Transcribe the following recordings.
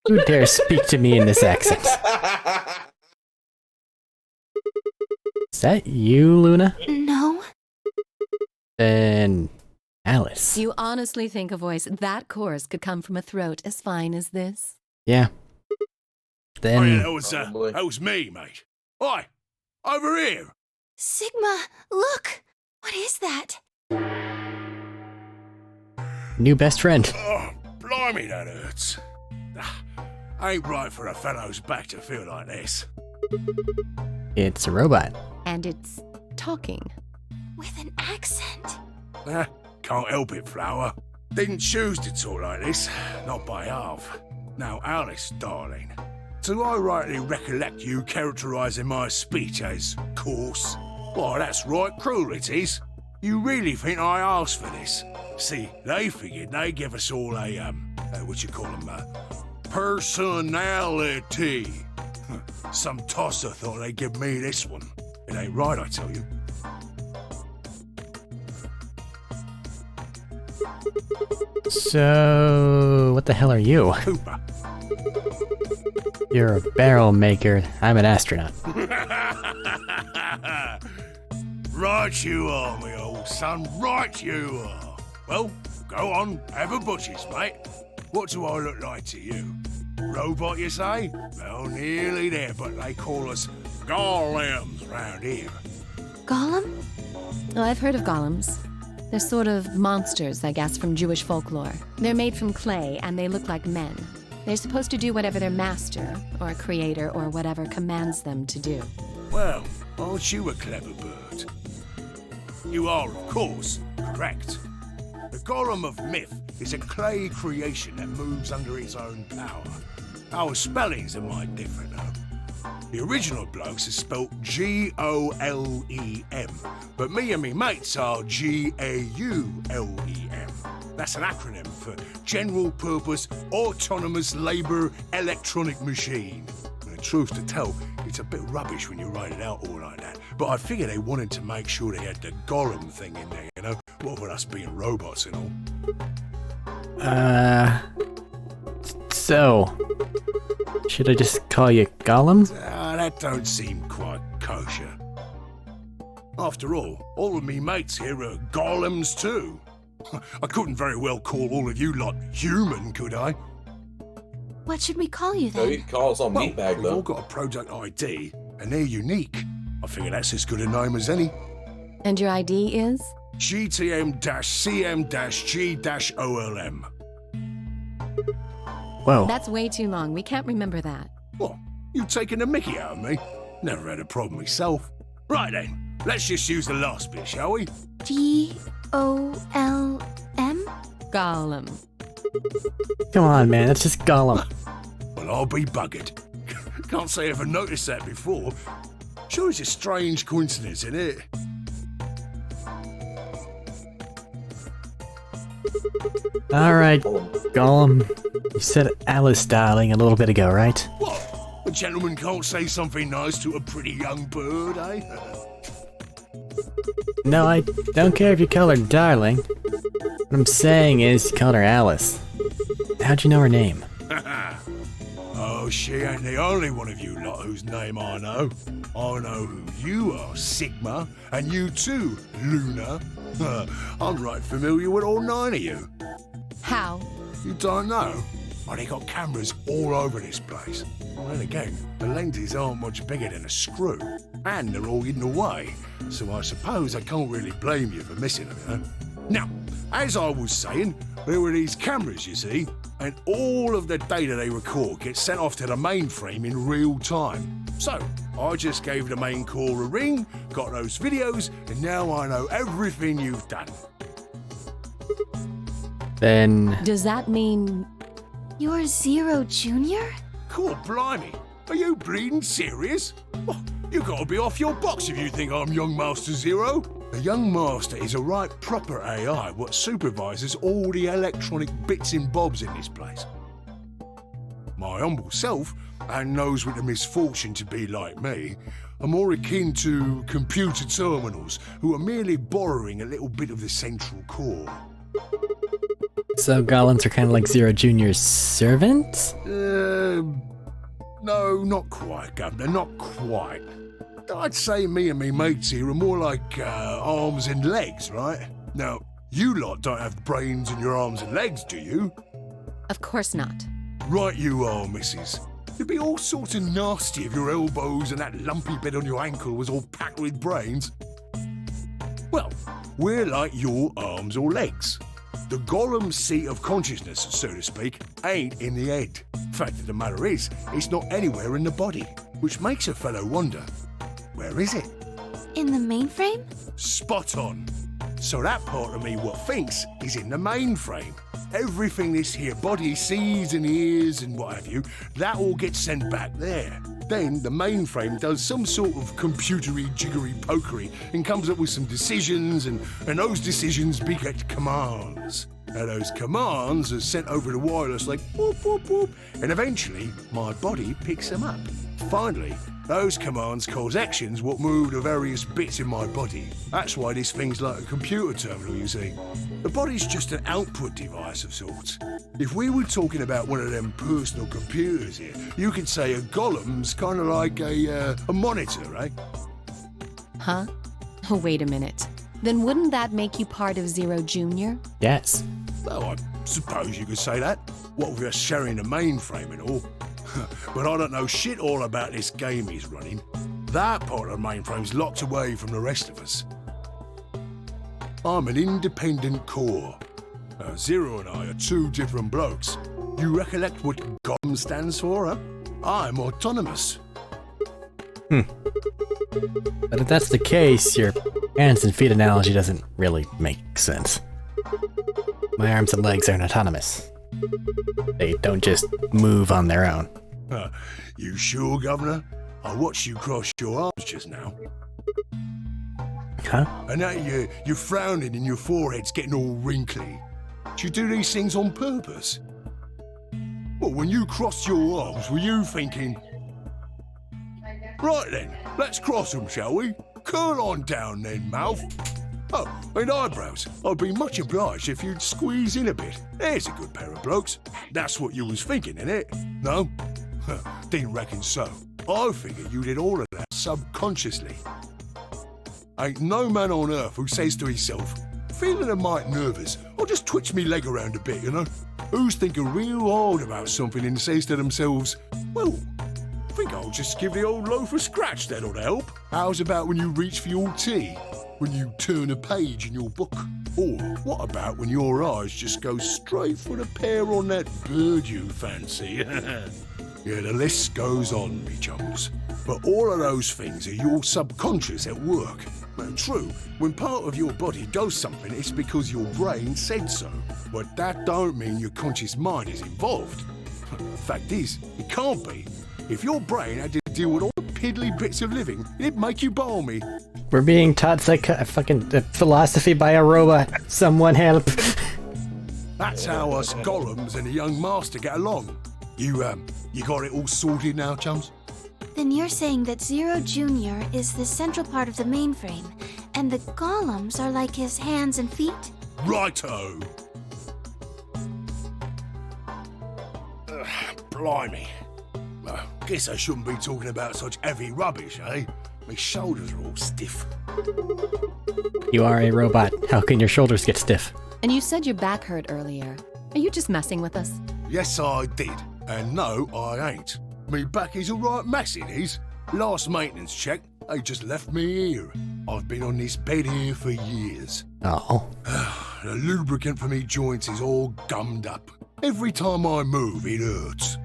Who dare speak to me in this accent? Is that you, Luna? No. Then Alice. Do you honestly think a voice that coarse could come from a throat as fine as this? Yeah. Then Oh, yeah, that was me, mate. Oi, over here. Sigma, look! What is that? new best friend. Oh, blimey, that hurts. Ain't right for a fellow's back to feel like this. It's a robot. And it's talking. With an accent. Can't help it, Flower. Didn't choose to talk like this, not by half. Now, Alice, darling, do I rightly recollect you characterising my speech as coarse? Why, that's right cruel it is. You really think I asked for this? See, they figured they'd give us all a, what you call them, personality. Some tosser thought they'd give me this one. It ain't right, I tell you. So, what the hell are you? Cooper. You're a barrel maker. I'm an astronaut. Right you are, me old son, right you are. Well, go on, have a butcher's, mate. What do I look like to you? Robot, you say? Well, nearly there, but they call us golems round here. Gollum? Oh, I've heard of golems. They're sort of monsters, I guess, from Jewish folklore. They're made from clay, and they look like men. They're supposed to do whatever their master, or creator, or whatever commands them to do. Well, aren't you a clever bird? You are, of course, correct. The golem of myth is a clay creation that moves under its own power. Our spellings are might different, though. The original blokes are spelt Golem, but me and me mates are Gaulem. That's an acronym for General Purpose Autonomous Labour Electronic Machine. And the truth to tell, it's a bit rubbish when you write it out all like that. But I figure they wanted to make sure they had the golem thing in there, you know? What with us being robots and all. So, should I just call you Gollum? That don't seem quite kosher. After all of me mates here are golems too. I couldn't very well call all of you lot human, could I? What should we call you So you then? can call us on Well, meatbag we've all though. got a product ID, and they're unique. I figure that's as good a name as any. And your ID is? GTM-CM-G-OLM. Whoa. That's way too long. We can't remember that. What? You taking the mickey out of me? Never had a problem myself. Right then, let's just use the last bit, shall we? Golm? Gollum. Come on, man. That's just Gollum. Well, I'll be buggered. Can't say I ever noticed that before. Sure, it's a strange coincidence, isn't it? Alright, Gollum. You said Alice, darling, a little bit ago, right? What? A gentleman can't say something nice to a pretty young bird, eh? No, I don't care if you call her darling. What I'm saying is you called her Alice. How'd you know her name? Oh, she ain't the only one of you lot whose name I know. I know who you are, Sigma, and you too, Luna. I'm right familiar with all 9 of you. How? You don't know? Oh, they got cameras all over this place. Well, then again, the lenses aren't much bigger than a screw, and they're all hidden away, so I suppose I can't really blame you for missing them, you know? Now, as I was saying, there were these cameras, you see, and all of the data they record gets sent off to the mainframe in real time. So, I just gave the main core a ring, got those videos, and now I know everything you've done. Then... Does that mean... You're Zero Junior? Cool, blimey. Are you bleeding serious? Oh, you gotta be off your box if you think I'm Young Master Zero. The Young Master is a right proper AI what supervises all the electronic bits and bobs in this place. My humble self, and those with the misfortune to be like me, are more akin to computer terminals who are merely borrowing a little bit of the central core. So golems are kind of like Zero Jr.'s servants? No, not quite, Governor, not quite. I'd say me and me mates here are more like arms and legs, right? Now, you lot don't have brains in your arms and legs, do you? Of course not. Right you are, missus. It'd be all sorts of nasty if your elbows and that lumpy bit on your ankle was all packed with brains. Well, we're like your arms or legs. The golem's seat of consciousness, so to speak, ain't in the head. Fact of the matter is, it's not anywhere in the body, which makes a fellow wonder, where is it? In the mainframe? Spot on. So that part of me what thinks is in the mainframe. Everything this here body sees and hears and what have you, that all gets sent back there. Then the mainframe does some sort of computery jiggery pokery and comes up with some decisions, and those decisions beget commands. Now those commands are sent over the wireless like whoop whoop whoop, and eventually my body picks them up. Finally, those commands cause actions what move the various bits in my body. That's why this thing's like a computer terminal, you see. The body's just an output device of sorts. If we were talking about one of them personal computers here, you could say a golem's kind of like a monitor, right? Huh? Oh, wait a minute. Then wouldn't that make you part of Zero Jr.? Yes. Well, I suppose you could say that. What with us sharing the mainframe and all. But I don't know shit all about this game he's running. That part of the mainframe's locked away from the rest of us. I'm an independent core. Zero and I are two different blokes. You recollect what GOM stands for, huh? I'm autonomous. But if that's the case, your hands and feet analogy doesn't really make sense. My arms and legs aren't autonomous. They don't just move on their own. You sure, Governor? I watched you cross your arms just now. Huh? And now you're frowning and your forehead's getting all wrinkly. Do you do these things on purpose? Well, when you crossed your arms, were you thinking... Right then, let's cross them, shall we? Curl on down then, mouth. Oh, and eyebrows. I'd be much obliged if you'd squeeze in a bit. There's a good pair of blokes. That's what you was thinking, innit? No? Didn't reckon so. I figured you did all of that subconsciously. Ain't no man on earth who says to himself, feeling a mite nervous, or just twitch me leg around a bit, you know? Who's thinking real hard about something and says to themselves, well, I think I'll just give the old loaf a scratch, that'll help. How's about when you reach for your tea? When you turn a page in your book? Or what about when your eyes just go straight for the pair on that bird you fancy? Yeah, the list goes on, me chums. But all of those things are your subconscious at work. Well, true, when part of your body does something, it's because your brain said so. But that don't mean your conscious mind is involved. Fact is, it can't be. If your brain had to deal with all the piddly bits of living, it'd make you balmy. We're being taught philosophy by a robot. Someone help. That's how us golems and the young master get along. You got it all sorted now, chums? Then you're saying that Zero Jr. is the central part of the mainframe, and the golems are like his hands and feet? Righto! Blimey. Guess I shouldn't be talking about such heavy rubbish, eh? My shoulders are all stiff. You are a robot. How can your shoulders get stiff? And you said your back hurt earlier. Are you just messing with us? Yes, I did. And no, I ain't. Me back is alright mess, it is. Last maintenance check, they just left me here. I've been on this bed here for years. Oh. The lubricant for me joints is all gummed up. Every time I move, it hurts.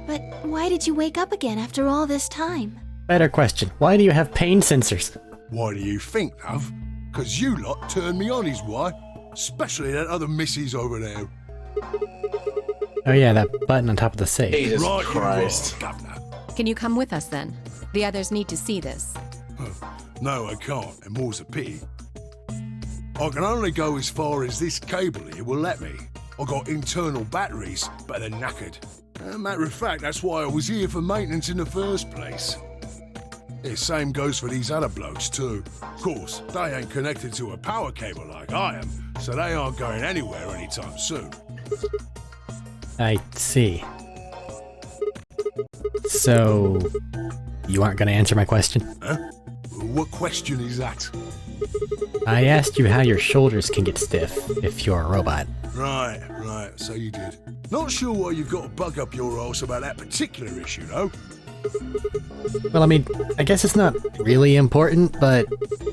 But why did you wake up again after all this time? Better question. Why do you have pain sensors? Why do you think, love? 'Cause you lot turned me on is why. Especially that other missus over there. Oh yeah, that button on top of the safe. Jesus Right Christ. you are, Governor. Can you come with us then? The others need to see this. No, I can't, and more's a pity. I can only go as far as this cable here will let me. I got internal batteries, but they're knackered. Matter of fact, that's why I was here for maintenance in the first place. The same goes for these other blokes too. Of course, they ain't connected to a power cable like I am, so they aren't going anywhere anytime soon. I see. So, you aren't gonna answer my question? Huh? What question is that? I asked you how your shoulders can get stiff if you're a robot. Right, so you did. Not sure why you've got to bug up your arse about that particular issue, though. Well, I mean, I guess it's not really important, but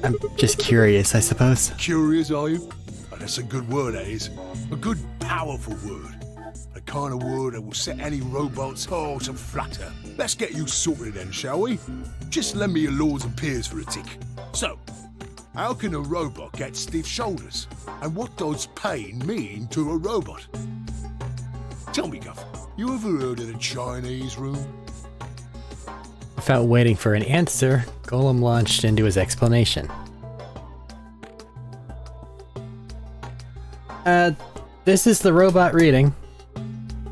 I'm just curious, I suppose. Curious, are you? Oh, that's a good word, that is. A good, powerful word. The kind of word that will set any robot's heart to flutter. Let's get you sorted then, shall we? Just lend me your lords and peers for a tick. So, how can a robot get stiff shoulders? And what does pain mean to a robot? Tell me, Guff, you ever heard of the Chinese room? Without waiting for an answer, Golem launched into his explanation. This is the robot reading.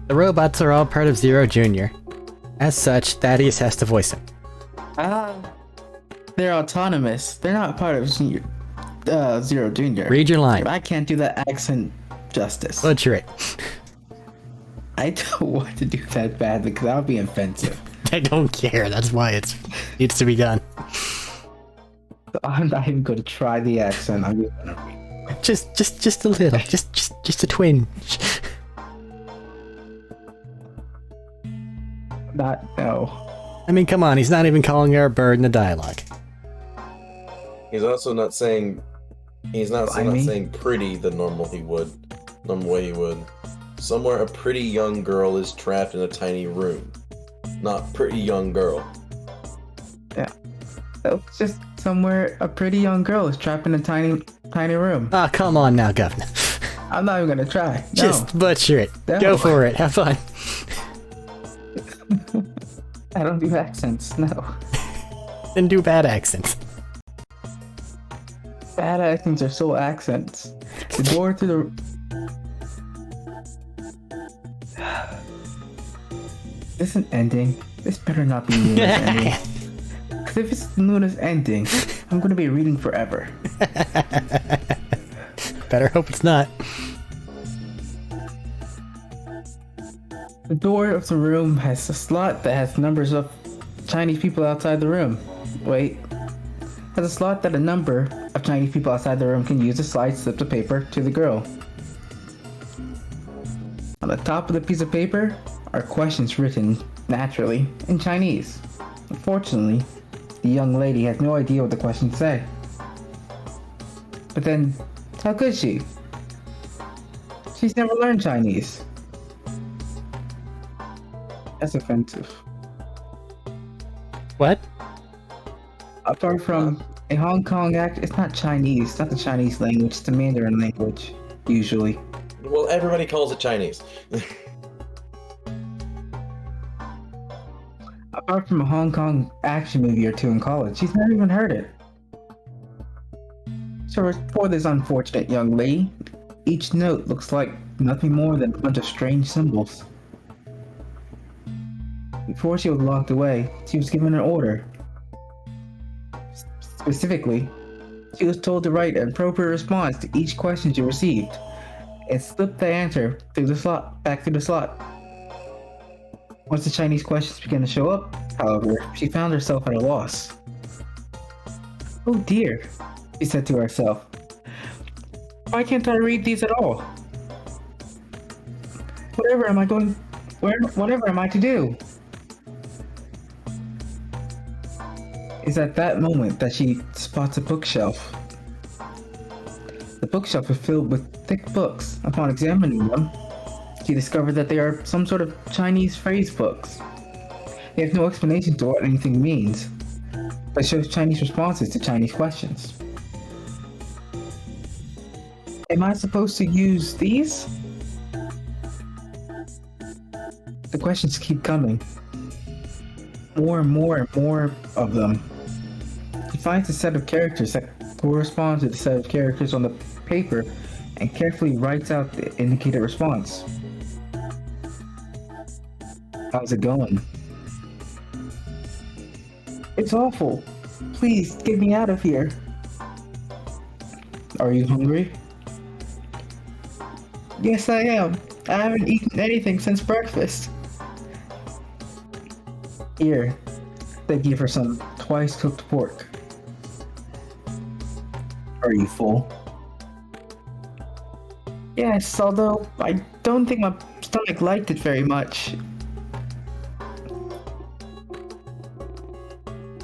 The robots are all part of Zero Junior. As such, Thaddeus has to voice him. They're autonomous. They're not part of Zero Junior. Read your line. I can't do that accent justice. Butcher it. I don't want to do that bad because that would be offensive. I don't care, that's why it needs to be done. I'm not even going to try the accent. I'm just going to read. Just a little. Just a twinge. No. I mean, come on, he's not even calling her a bird in the dialogue. He's also not saying saying pretty the normal way he would. Somewhere a pretty young girl is trapped in a tiny room. Not pretty young girl. Yeah. So it's just somewhere a pretty young girl is trapped in a tiny room. Ah, come on now, Governor. I'm not even gonna try. No. Just butcher it. No. Go for it. Have fun. I don't do accents, no. Then do bad accents. Bad accents are still accents. The door to the... This an ending? This better not be Luna's ending. Because if it's Luna's ending, I'm gonna be reading forever. Better hope it's not. The door of the room has a slot that has numbers of Chinese people outside the room. Wait. Has a slot that a number of Chinese people outside the room can use to slide slips of paper to the girl. On the top of the piece of paper are questions written, naturally, in Chinese. Unfortunately, the young lady has no idea what the questions say. But then, how could she? She's never learned Chinese. That's offensive. What? Apart from a Hong Kong accent, it's not Chinese, it's not the Chinese language, it's the Mandarin language, usually. Well, everybody calls it Chinese. Apart from a Hong Kong action movie or two in college, she's never even heard it. So for this unfortunate young lady, each note looks like nothing more than a bunch of strange symbols. Before she was locked away, she was given an order. Specifically, she was told to write an appropriate response to each question she received, and slip the answer through the slot, back through the slot. Once the Chinese questions began to show up, however, she found herself at a loss. Oh dear, she said to herself. Why can't I read these at all? Whatever am I to do? It's at that moment that she spots a bookshelf. The bookshelf is filled with thick books. Upon examining them, she discovered that they are some sort of Chinese phrase books. They have no explanation to what anything means, but shows Chinese responses to Chinese questions. Am I supposed to use these? The questions keep coming. More and more of them. He finds a set of characters that correspond to the set of characters on the paper and carefully writes out the indicated response. How's it going? It's awful. Please get me out of here. Are you hungry? Yes, I am. I haven't eaten anything since breakfast. Here, thank you for some twice-cooked pork. Are you full? Yes, although I don't think my stomach liked it very much.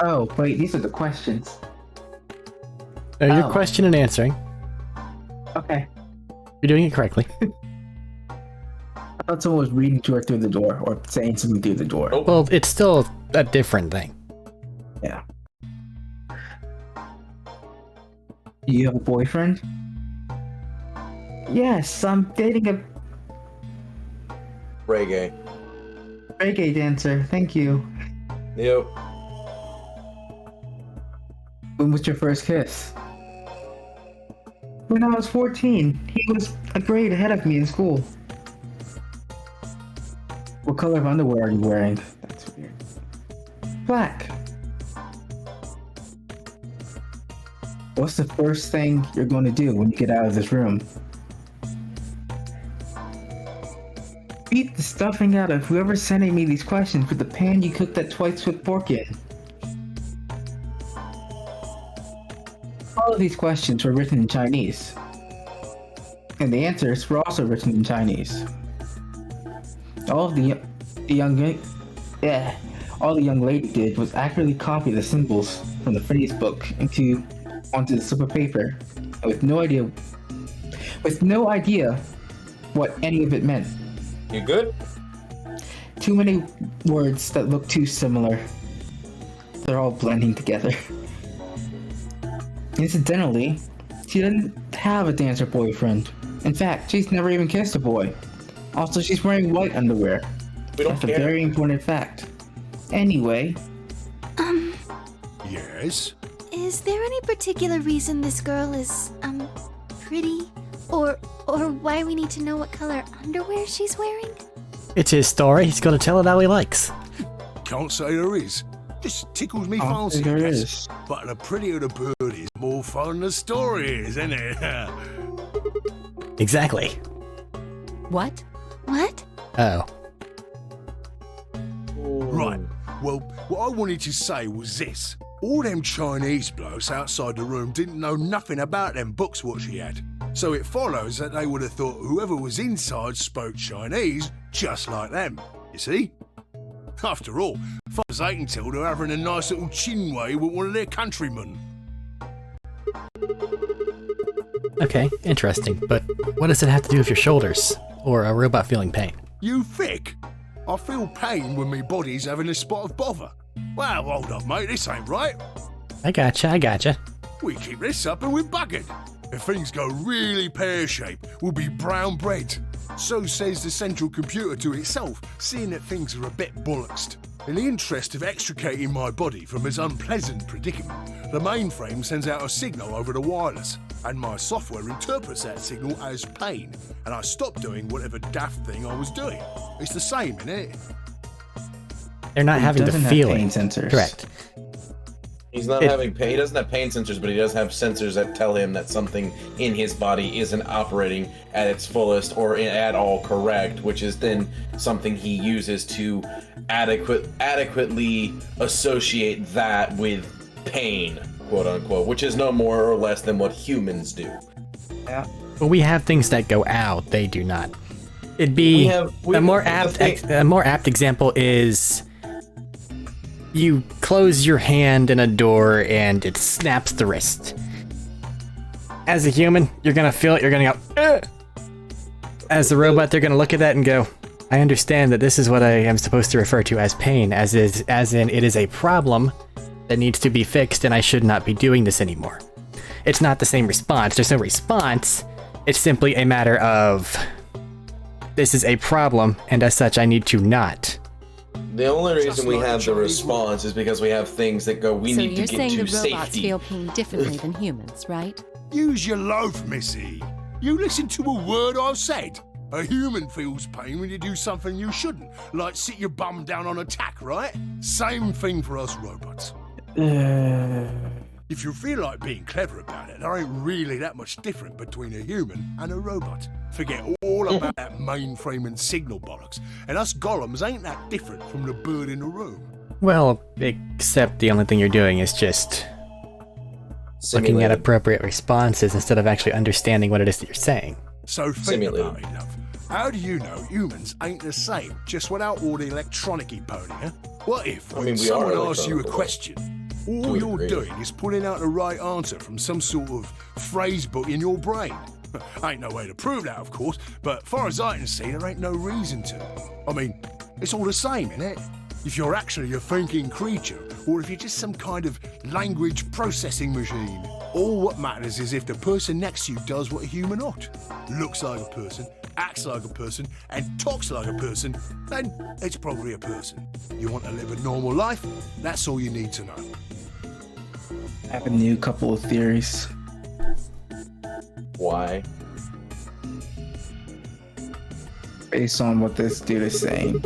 Oh, wait, these are the questions. Your Oh. question and answering. Okay. You're doing it correctly. I thought someone was reading to her through the door, or saying something through the door. Oh. Well, it's still a different thing. Yeah. Do you have a boyfriend? Yes, I'm dating a Reggae. reggae dancer. Thank you. Yep. When was your first kiss? When I was 14. He was a grade ahead of me in school. What color of underwear are you wearing? That's weird. Black. What's the first thing you're going to do when you get out of this room? Beat the stuffing out of whoever's sending me these questions with the pan you cooked that twice-cooked pork in. All of these questions were written in Chinese. And the answers were also written in Chinese. All the young lady did was accurately copy the symbols from the phrase book onto the slip of paper, with no idea what any of it meant. You good? Too many words that look too similar. They're all blending together. Incidentally, she doesn't have a dancer boyfriend. In fact, she's never even kissed a boy. Also, she's wearing white underwear. We don't That's a care. very important fact. Anyway, Yes? Is there any particular reason this girl is, pretty? Or why we need to know what color underwear she's wearing? It's his story. He's going to tell it how he likes. Can't say there is. Just tickles me I'll say fancy, I there guess. is. But the prettier the bird is, more fun the story is, isn't it? Exactly. What? What? Oh. Right. Well, what I wanted to say was this. All them Chinese blokes outside the room didn't know nothing about them books what she had. So it follows that they would have thought whoever was inside spoke Chinese just like them. You see? After all, far as they can tell, they're having a nice little chin way with one of their countrymen. Okay, interesting. But what does it have to do with your shoulders? Or a robot feeling pain? You thick? I feel pain when my body's having a spot of bother. Well, hold up, mate, this ain't right. I gotcha. We keep this up and we're buggered. If things go really pear-shaped, we'll be brown bread. So says the central computer to itself, seeing that things are a bit bollocksed. In the interest of extricating my body from this unpleasant predicament, the mainframe sends out a signal over the wireless, and my software interprets that signal as pain, and I stop doing whatever daft thing I was doing. It's the same, innit? They're not having the doesn't have feeling. pain sensors. Correct. He's not having pain. He doesn't have pain sensors, but he does have sensors that tell him that something in his body isn't operating at its fullest or at all correct, which is then something he uses to adequately associate that with pain, quote unquote, which is no more or less than what humans do. Yeah. But we have things that go out. They do not. It'd be a more apt example is you close your hand in a door and it snaps the wrist. As a human, you're gonna feel it. You're gonna go. Ugh! As a robot, they're gonna look at that and go, "I understand that this is what I am supposed to refer to as pain, as in it is a problem that needs to be fixed, and I should not be doing this anymore." It's not the same response. There's no response. It's simply a matter of this is a problem, and as such, I need to not. The only reason Just we like have the Chinese response is because we have things that go, we So need to you're get saying to the robots safety. feel pain differently than humans, right? Use your loaf, missy. You listen to a word I've said. A human feels pain when you do something you shouldn't, like sit your bum down on a tack, right? Same thing for us robots. If you feel like being clever about it, there ain't really that much different between a human and a robot. Forget all about that mainframe and signal bollocks. And us golems ain't that different from the bird in the room. Well, except the only thing you're doing is just looking at appropriate responses instead of actually understanding what it is that you're saying. So think about it, love. How do you know humans ain't the same, just without all the electronic-y pony, huh? What if, when someone asks you a question, all you're doing is pulling out the right answer from some sort of phrase book in your brain? Ain't no way to prove that, of course, but far as I can see, there ain't no reason to. I mean, it's all the same, innit? If you're actually a thinking creature, or if you're just some kind of language processing machine. All what matters is if the person next to you does what a human ought. Looks like a person, acts like a person, and talks like a person, then it's probably a person. You want to live a normal life? That's all you need to know. I have a new couple of theories. Why? Based on what this dude is saying.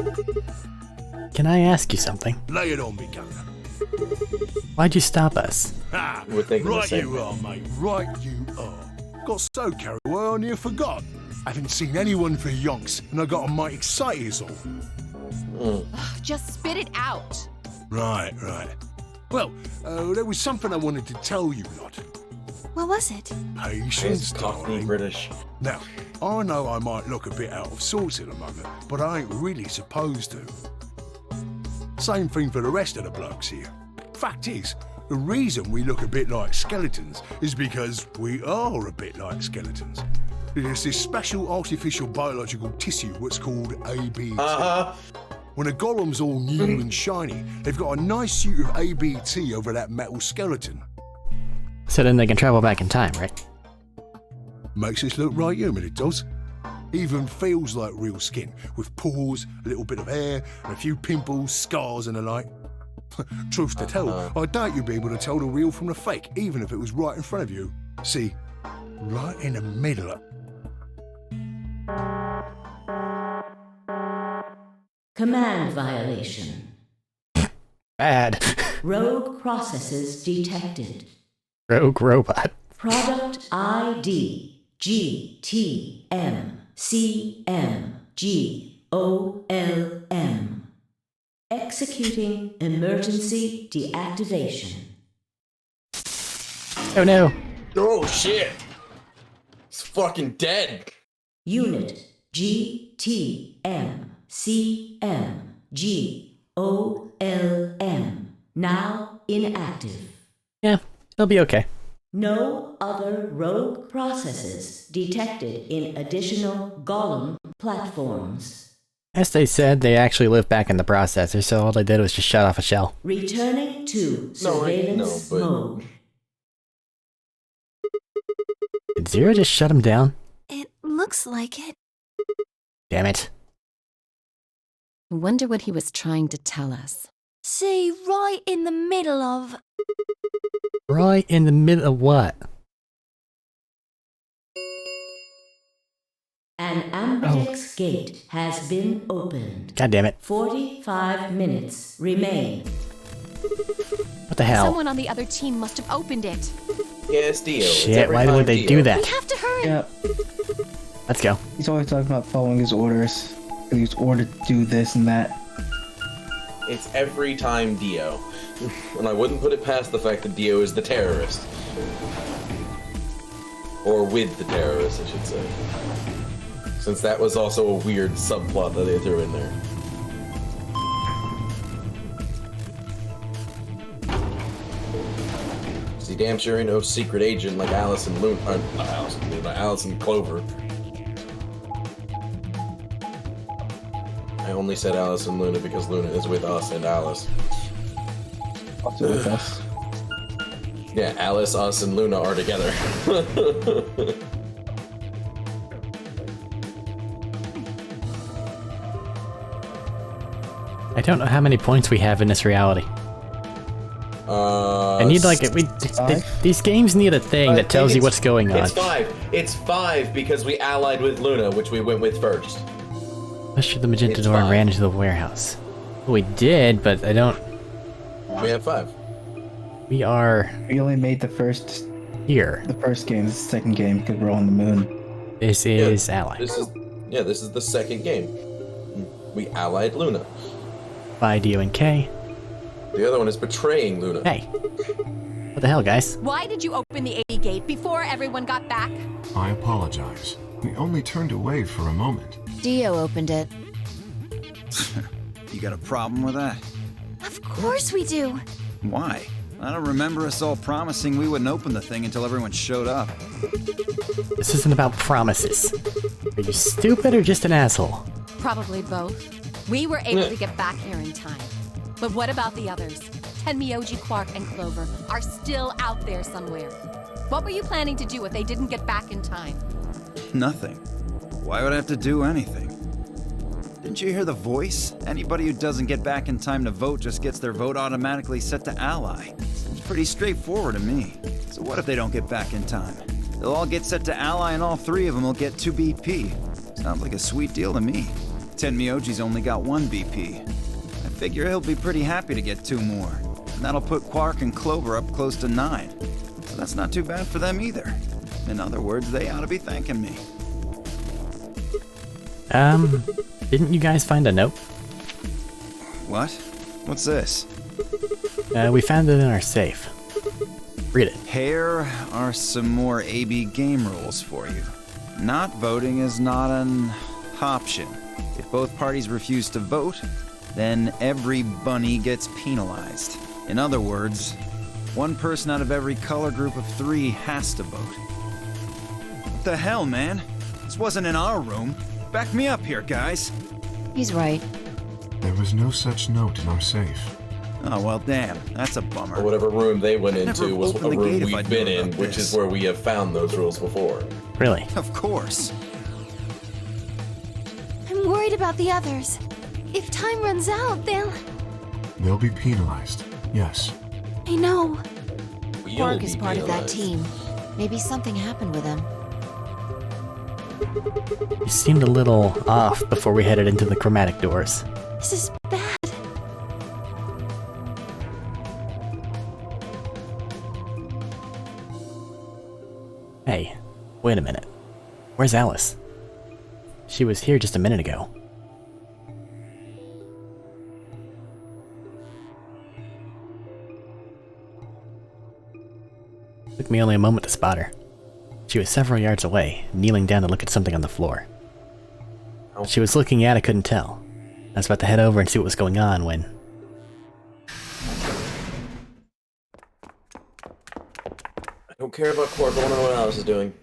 Can I ask you something? Lay it on me, Governor. Why'd you stop us? Ha! We're thinking the Right same you are, mate. Right you are. Got so carried away I near forgot. I haven't seen anyone for yonks, and I got a mite excited is all. Just spit it out. Right. Well, there was something I wanted to tell you, lot. What was it? Patience, Cockney darling. British. Now, I know I might look a bit out of sorts at the moment, but I ain't really supposed to. Same thing for the rest of the blokes here. Fact is, the reason we look a bit like skeletons is because we are a bit like skeletons. There's this special artificial biological tissue what's called ABT. When a golem's all new and shiny, they've got a nice suit of ABT over that metal skeleton. So then they can travel back in time, right? Makes us look right human, it does. Even feels like real skin, with pores, a little bit of hair, and a few pimples, scars and the like. Truth to tell, I doubt you'd be able to tell the real from the fake, even if it was right in front of you. See, right in the middle of... Command violation. Bad. Rogue processes detected. Rogue robot. Product ID GTMCMGOLM. Executing emergency deactivation. Oh no. Oh shit! It's fucking dead. Unit GTMCMGOLM. Now inactive. Yeah, it'll be okay. No other rogue processes detected in additional Golem platforms. As they said, they actually live back in the processor, so all they did was just shut off a shell. Returning to surveillance mode. Did Zero just shut him down? It looks like it. Damn it. I wonder what he was trying to tell us. See, right in the middle of... Right in the middle of what? An ambidex gate has been opened. God damn it. 45 minutes remain. What the hell? Someone on the other team must have opened it. Yeah, it's Dio. Shit, why would they do that? We have to hurry! Yeah, Let's go. he's always talking about following his orders. He was ordered to do this and that. It's every time Dio. And I wouldn't put it past the fact that Dio is the terrorist. Or with the terrorist, I should say. Since that was also a weird subplot that they threw in there. See, damn sure ain't no secret agent like Alice and Alice and Clover. I only said Alice and Luna because Luna is with us and Alice. Also with us. Yeah, Alice, us, and Luna are together. I don't know how many points we have in this reality. I need like these games need a thing that tells you what's going on. It's 5. It's 5 because we allied with Luna, which we went with first. Pushed through the magenta door and ran into the warehouse. Well, we did, but I don't... We have 5. We are We only made the first here. game. The second game because we're on the moon. This is Ally. This is the second game. We allied Luna. By Dio and K. The other one is betraying Luna. Hey. What the hell, guys? Why did you open the A gate before everyone got back? I apologize. We only turned away for a moment. Dio opened it. You got a problem with that? Of course we do. Why? I don't remember us all promising we wouldn't open the thing until everyone showed up. This isn't about promises. Are you stupid or just an asshole? Probably both. We were able to get back here in time. But what about the others? Tenmyoji, Quark, and Clover are still out there somewhere. What were you planning to do if they didn't get back in time? Nothing. Why would I have to do anything? Didn't you hear the voice? Anybody who doesn't get back in time to vote just gets their vote automatically set to ally. It's pretty straightforward to me. So what if they don't get back in time? They'll all get set to ally and all three of them will get 2 BP. Sounds like a sweet deal to me. Tenmyoji's only got 1 BP. I figure he'll be pretty happy to get 2 more. And that'll put Quark and Clover up close to 9. So that's not too bad for them either. In other words, they ought to be thanking me. Didn't you guys find a note? What? What's this? We found it in our safe. Read it. Here are some more AB game rules for you. Not voting is not an option. If both parties refuse to vote, then every bunny gets penalized. In other words, 1 person out of every color group of 3 has to vote. What the hell, man? This wasn't in our room. Back me up here, guys. He's right. There was no such note in our safe. Oh, well, damn. That's a bummer. Or whatever room they went Never into was a opened the room gate if we've I'd been known in, about which this. is where we have found those rules before. Really? Of course. I'm worried about the others. If time runs out, They'll be penalized. Yes. I know. We'll Quark be is part of that penalized. team. Maybe something happened with him. You seemed a little off before we headed into the chromatic doors. This is bad. Hey, wait a minute. Where's Alice? She was here just a minute ago. Took me only a moment to spot her. She was several yards away, kneeling down to look at something on the floor. What she was looking at, I couldn't tell. I was about to head over and see what was going on when... I don't care about Quark, I want to know what Alice is doing.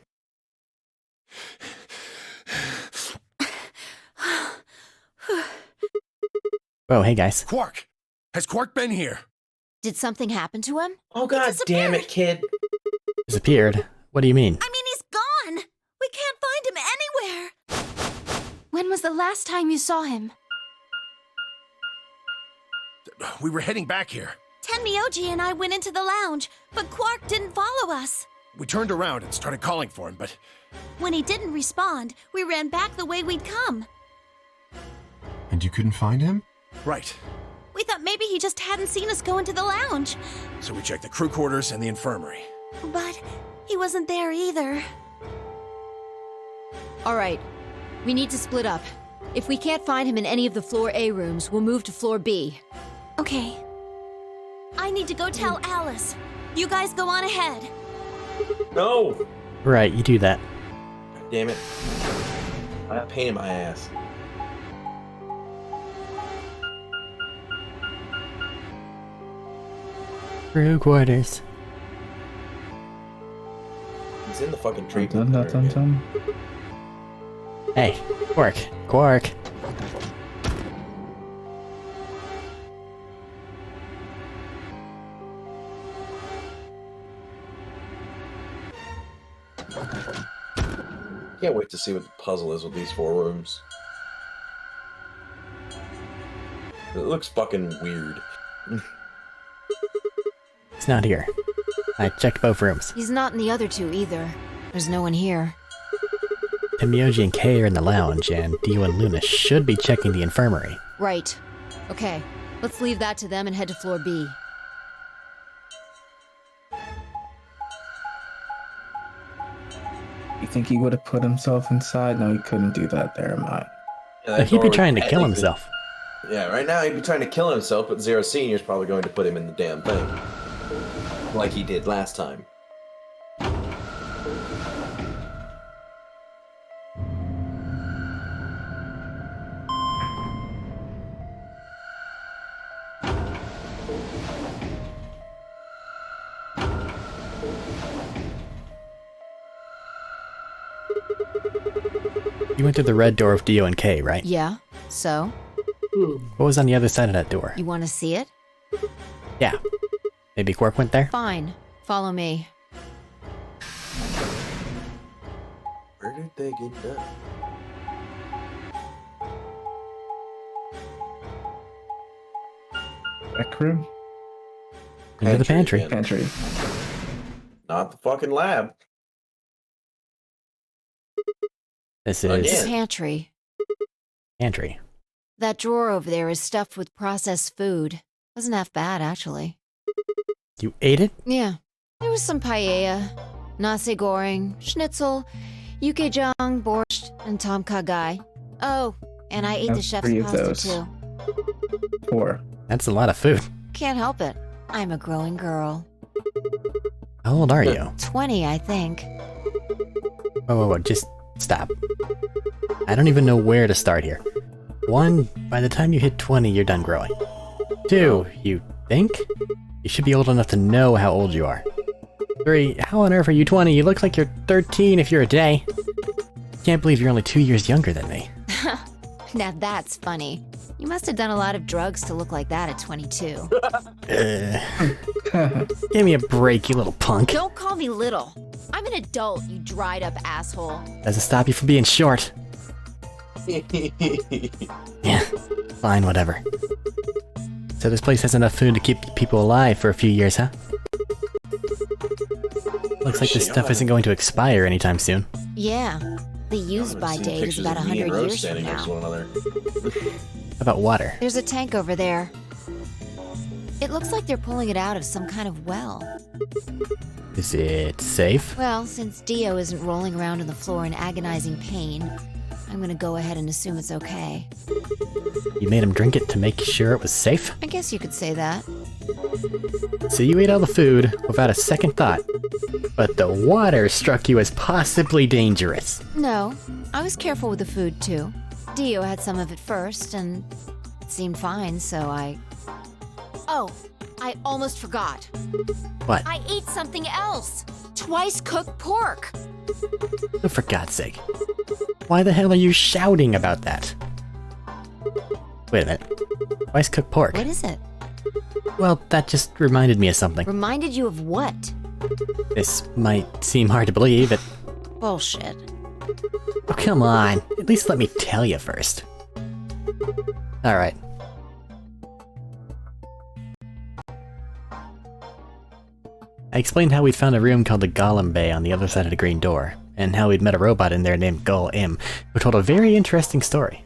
Oh, hey guys. Quark! Has Quark been here? Did something happen to him? Oh god damn it, kid. Disappeared? What do you mean? I mean, he's gone. We can't find him anywhere. When was the last time you saw him? We were heading back here. Tenmyoji and I went into the lounge, but Quark didn't follow us. We turned around and started calling for him, but When he didn't respond, we ran back the way we'd come. And you couldn't find him? right. We thought maybe he just hadn't seen us go into the lounge. So we checked the crew quarters and the infirmary. But he wasn't there either. All right. We need to split up. If we can't find him in any of the floor A rooms, we'll move to floor B. Okay. I need to go tell Alice. You guys go on ahead. No! Right, you do that. Damn it. I have pain in my ass. Crew quarters. He's in the fucking Dun, treatment. dun, dun, dun. Hey, Quark. Quark. Can't wait to see what the puzzle is with these 4 rooms. It looks fucking weird. He's not here. I checked both rooms. He's not in the other 2 either. There's no one here. Tenmyoji and Kay are in the lounge, and Dio and Luna should be checking the infirmary. Right. Okay. Let's leave that to them and head to floor B. think he would have put himself inside? No, he couldn't do that there, mind. Yeah, He'd be trying to kill himself. Yeah, right now he'd be trying to kill himself, but Zero Senior's probably going to put him in the damn thing. Like he did last time. You went through the red door of Dio and K, right? Yeah, so? What was on the other side of that door? You want to see it? Yeah. Maybe Quark went there? Fine. Follow me. Where did they get that? Rec room? Into the pantry. Again. Pantry. Not the fucking lab. This Again. is Pantry. pantry. That drawer over there is stuffed with processed food. Wasn't half bad, actually. You ate it? Yeah. There was some paella, nasi goreng, schnitzel, yukejang, borscht, and tom kha gai. Oh, and I ate the That's chef's 3 of pasta those. too. 4. That's a lot of food. Can't help it. I'm a growing girl. How old are you? 20, I think. Whoa, just stop. I don't even know where to start here. 1, by the time you hit 20, you're done growing. 2, you think? You should be old enough to know how old you are. 3, how on earth are you 20? You look like you're 13 if you're a day. Can't believe you're only 2 years younger than me. Now that's funny. You must have done a lot of drugs to look like that at 22. Give me a break, you little punk. Don't call me little. I'm an adult, you dried up asshole. Doesn't stop you from being short. Yeah, fine, whatever. So this place has enough food to keep people alive for a few years, huh? Looks like this stuff isn't going to expire anytime soon. Yeah. The use-by date is about 100 years from now. How about water? There's a tank over there. It looks like they're pulling it out of some kind of well. Is it safe? Well, since Dio isn't rolling around on the floor in agonizing pain, I'm gonna go ahead and assume it's okay. You made him drink it to make sure it was safe? I guess you could say that. So you ate all the food without a second thought, but the water struck you as possibly dangerous. No, I was careful with the food too. Dio had some of it first, and it seemed fine, so I... Oh, I almost forgot. What? I ate something else! Twice cooked pork! Oh, for God's sake. Why the hell are you shouting about that? Wait a minute. Twice cooked pork. What is it? Well, that just reminded me of something. Reminded you of what? This might seem hard to believe, but... Bullshit. Oh, come on. At least let me tell you first. Alright. I explained how we'd found a room called the Golem Bay on the other side of the green door, and how we'd met a robot in there named Gull M, who told a very interesting story.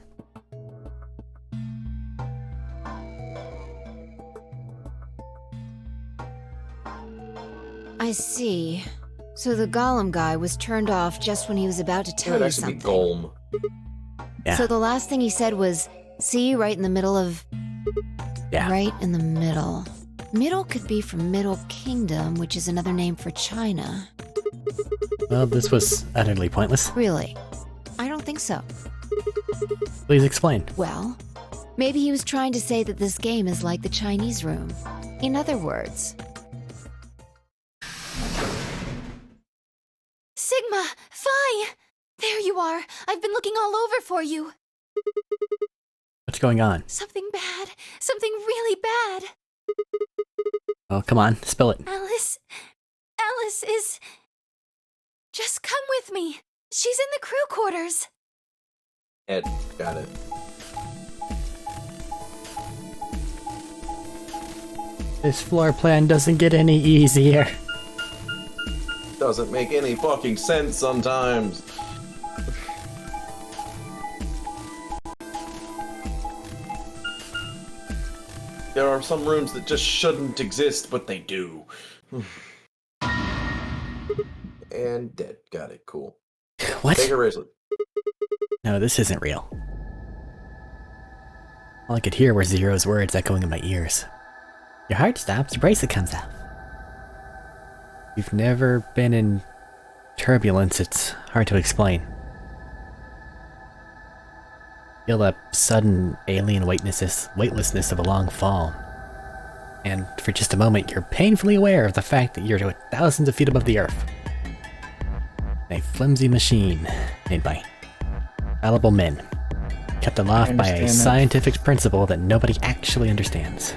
I see. So the Golem guy was turned off just when he was about to tell you something. Golem. Yeah. So the last thing he said was, see, right in the middle of... Yeah. Right in the middle. Middle could be from Middle Kingdom, which is another name for China. Well, this was utterly pointless. Really? I don't think so. Please explain. Well, maybe he was trying to say that this game is like the Chinese room. In other words... Sigma! Phi! There you are! I've been looking all over for you! What's going on? Something bad! Something really bad! Oh, come on, spill it. Alice is... Just come with me! She's in the crew quarters! Ed, got it. This floor plan doesn't get any easier. Doesn't make any fucking sense sometimes. There are some rooms that just shouldn't exist, but they do. And dead. Got it. Cool. What? Take her bracelet. No, this isn't real. All I could hear were Zero's words echoing in my ears. Your heart stops, your bracelet comes off. You've never been in turbulence, it's hard to explain. Feel the sudden alien weightlessness of a long fall. And for just a moment, you're painfully aware of the fact that you're thousands of feet above the earth. A flimsy machine made by fallible men, kept aloft by a scientific principle that nobody actually understands.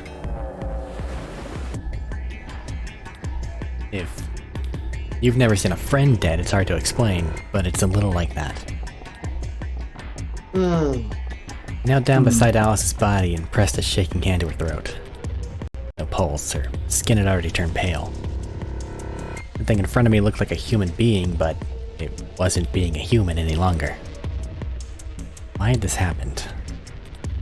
If you've never seen a friend dead, it's hard to explain, but it's a little like that. Knelt down beside Alice's body and pressed a shaking hand to her throat. No pulse, her skin had already turned pale. The thing in front of me looked like a human being, but it wasn't being a human any longer. Why had this happened?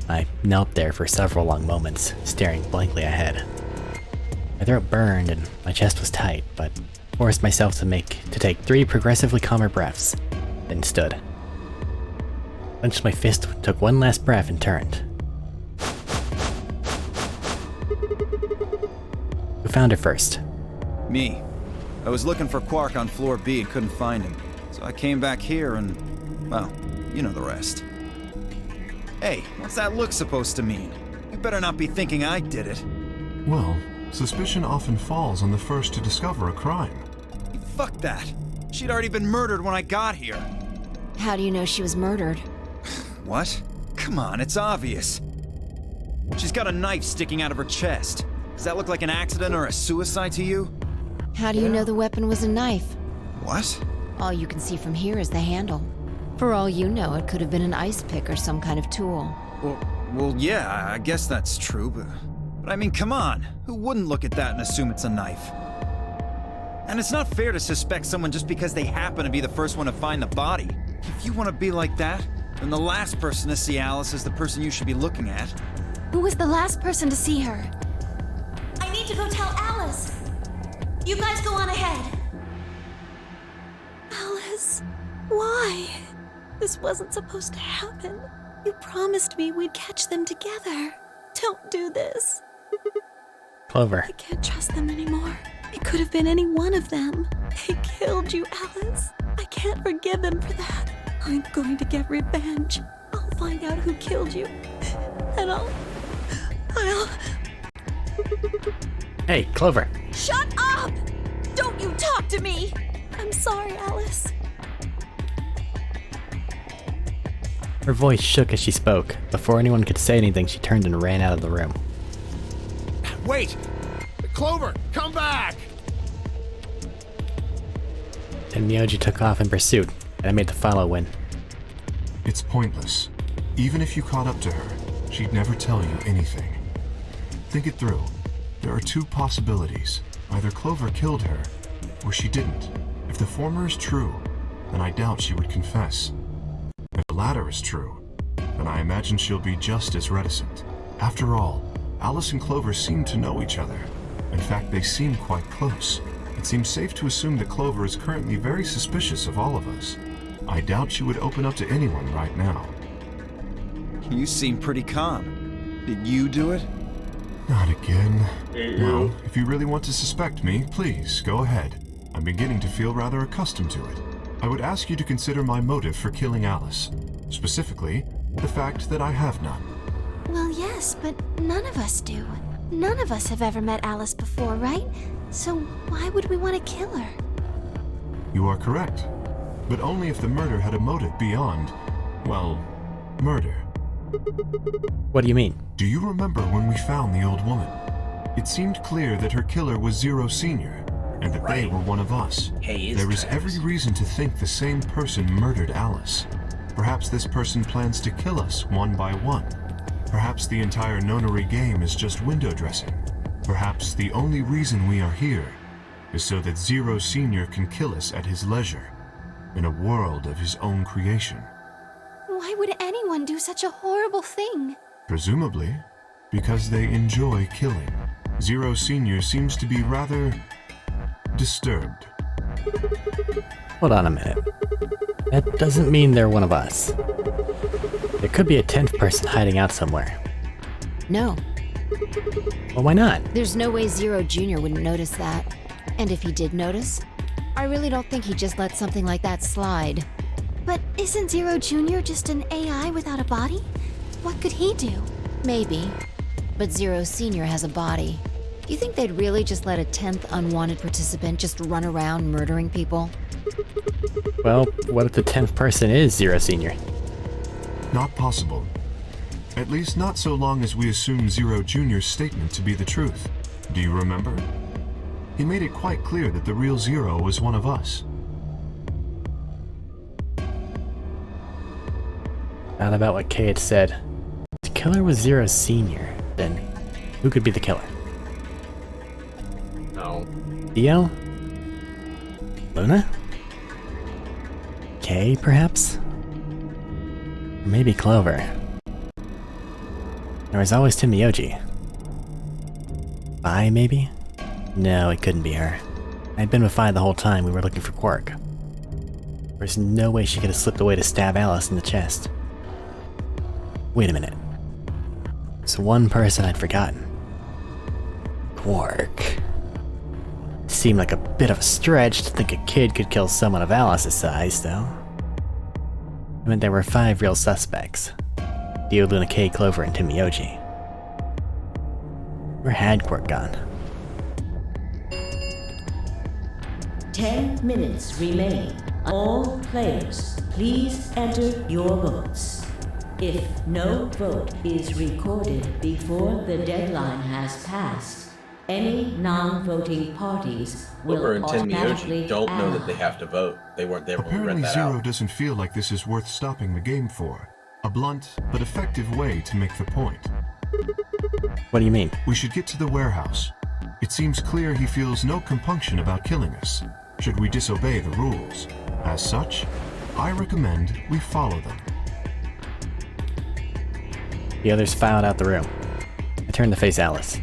I knelt there for several long moments, staring blankly ahead. My throat burned and my chest was tight, but forced myself to take 3 progressively calmer breaths, then stood. Clenched my fist, took one last breath, and turned. Who found her first? Me. I was looking for Quark on floor B and couldn't find him. So I came back here and, well, you know the rest. Hey, what's that look supposed to mean? You better not be thinking I did it. Well, suspicion often falls on the first to discover a crime. Fuck that. She'd already been murdered when I got here. How do you know she was murdered? What? Come on, it's obvious. She's got a knife sticking out of her chest. Does that look like an accident or a suicide to you? How do you know the weapon was a knife? What? All you can see from here is the handle. For all you know, it could have been an ice pick or some kind of tool. Well, yeah, I guess that's true, but I mean, come on. Who wouldn't look at that and assume it's a knife? And it's not fair to suspect someone just because they happen to be the first one to find the body. If you want to be like that, then the last person to see Alice is the person you should be looking at. Who was the last person to see her? I need to go tell Alice. You guys go on ahead. Alice, why? This wasn't supposed to happen. You promised me we'd catch them together. Don't do this. Clover. I can't trust them anymore. It could have been any one of them. They killed you, Alice. I can't forgive them for that. I'm going to get revenge. I'll find out who killed you. And I'll... Hey, Clover. Shut up! Don't you talk to me! I'm sorry, Alice. Her voice shook as she spoke. Before anyone could say anything, she turned and ran out of the room. Wait! Clover, come back! And Myoji took off in pursuit, and I made the follow win. It's pointless. Even if you caught up to her, she'd never tell you anything. Think it through. There are 2 possibilities. Either Clover killed her, or she didn't. If the former is true, then I doubt she would confess. If the latter is true, then I imagine she'll be just as reticent. After all, Alice and Clover seem to know each other. In fact, they seem quite close. It seems safe to assume that Clover is currently very suspicious of all of us. I doubt she would open up to anyone right now. You seem pretty calm. Did you do it? Not again. Now, if you really want to suspect me, please, go ahead. I'm beginning to feel rather accustomed to it. I would ask you to consider my motive for killing Alice. Specifically, the fact that I have none. Well, yes, but none of us do. None of us have ever met Alice before, right? So why would we want to kill her? You are correct. But only if the murder had a motive beyond, well, murder. What do you mean? Do you remember when we found the old woman? It seemed clear that her killer was Zero Sr., and that they were one of us. There is every reason to think the same person murdered Alice. Perhaps this person plans to kill us one by one. Perhaps the entire nonary game is just window dressing. Perhaps the only reason we are here is so that Zero Sr. can kill us at his leisure, in a world of his own creation. Why would anyone do such a horrible thing? Presumably, because they enjoy killing. Zero Sr. seems to be rather disturbed. Hold on a minute. That doesn't mean they're one of us. There could be a 10th person hiding out somewhere. No, Well, why not? there's no way Zero Jr. wouldn't notice that. And if he did notice, I really don't think he'd just let something like that slide. But isn't Zero Jr. just an AI without a body? What could he do? Maybe. But Zero Sr. has a body. Do you think they'd really just let a 10th unwanted participant just run around murdering people? Well, what if the 10th person is Zero Senior? Not possible. At least not so long as we assume Zero Jr.'s statement to be the truth. Do you remember? He made it quite clear that the real Zero was one of us. Not about what Kay had said. If the killer was Zero Senior, then who could be the killer? No. Dio? Luna? Kay, perhaps? Or maybe Clover. There was always Timioji. Vi, maybe? No, it couldn't be her. I'd been with Vi the whole time we were looking for Quark. There's no way she could have slipped away to stab Alice in the chest. Wait a minute. There's one person I'd forgotten. Quark. Seemed like a bit of a stretch to think a kid could kill someone of Alice's size, though. I mean, there were 5 real suspects. Dio, Luna, Kay, Clover, and Timioji. Where had Quark gone? 10 minutes remain. All players, please enter your votes. If no vote is recorded before the deadline has passed, any non-voting parties Clover will and automatically Timioji don't know that they ally. have to vote. They weren't there when we read Apparently that Zero out. doesn't feel like this is worth stopping the game for. A blunt but effective way to make the point. What do you mean? We should get to the warehouse. It seems clear he feels no compunction about killing us, should we disobey the rules. As such, I recommend we follow them. The others filed out the room. I turned to face Alice.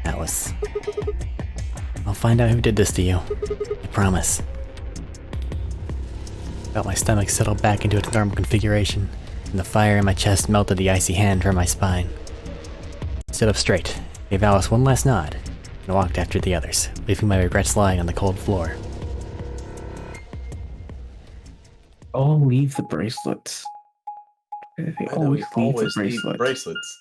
Alice. I'll find out who did this to you. I promise. Felt my stomach settle back into its normal configuration, and the fire in my chest melted the icy hand from my spine. Stood up straight, gave Alice one last nod, and walked after the others, leaving my regrets lying on the cold floor. All leave the bracelets. They I know, we always leave the bracelets. bracelets.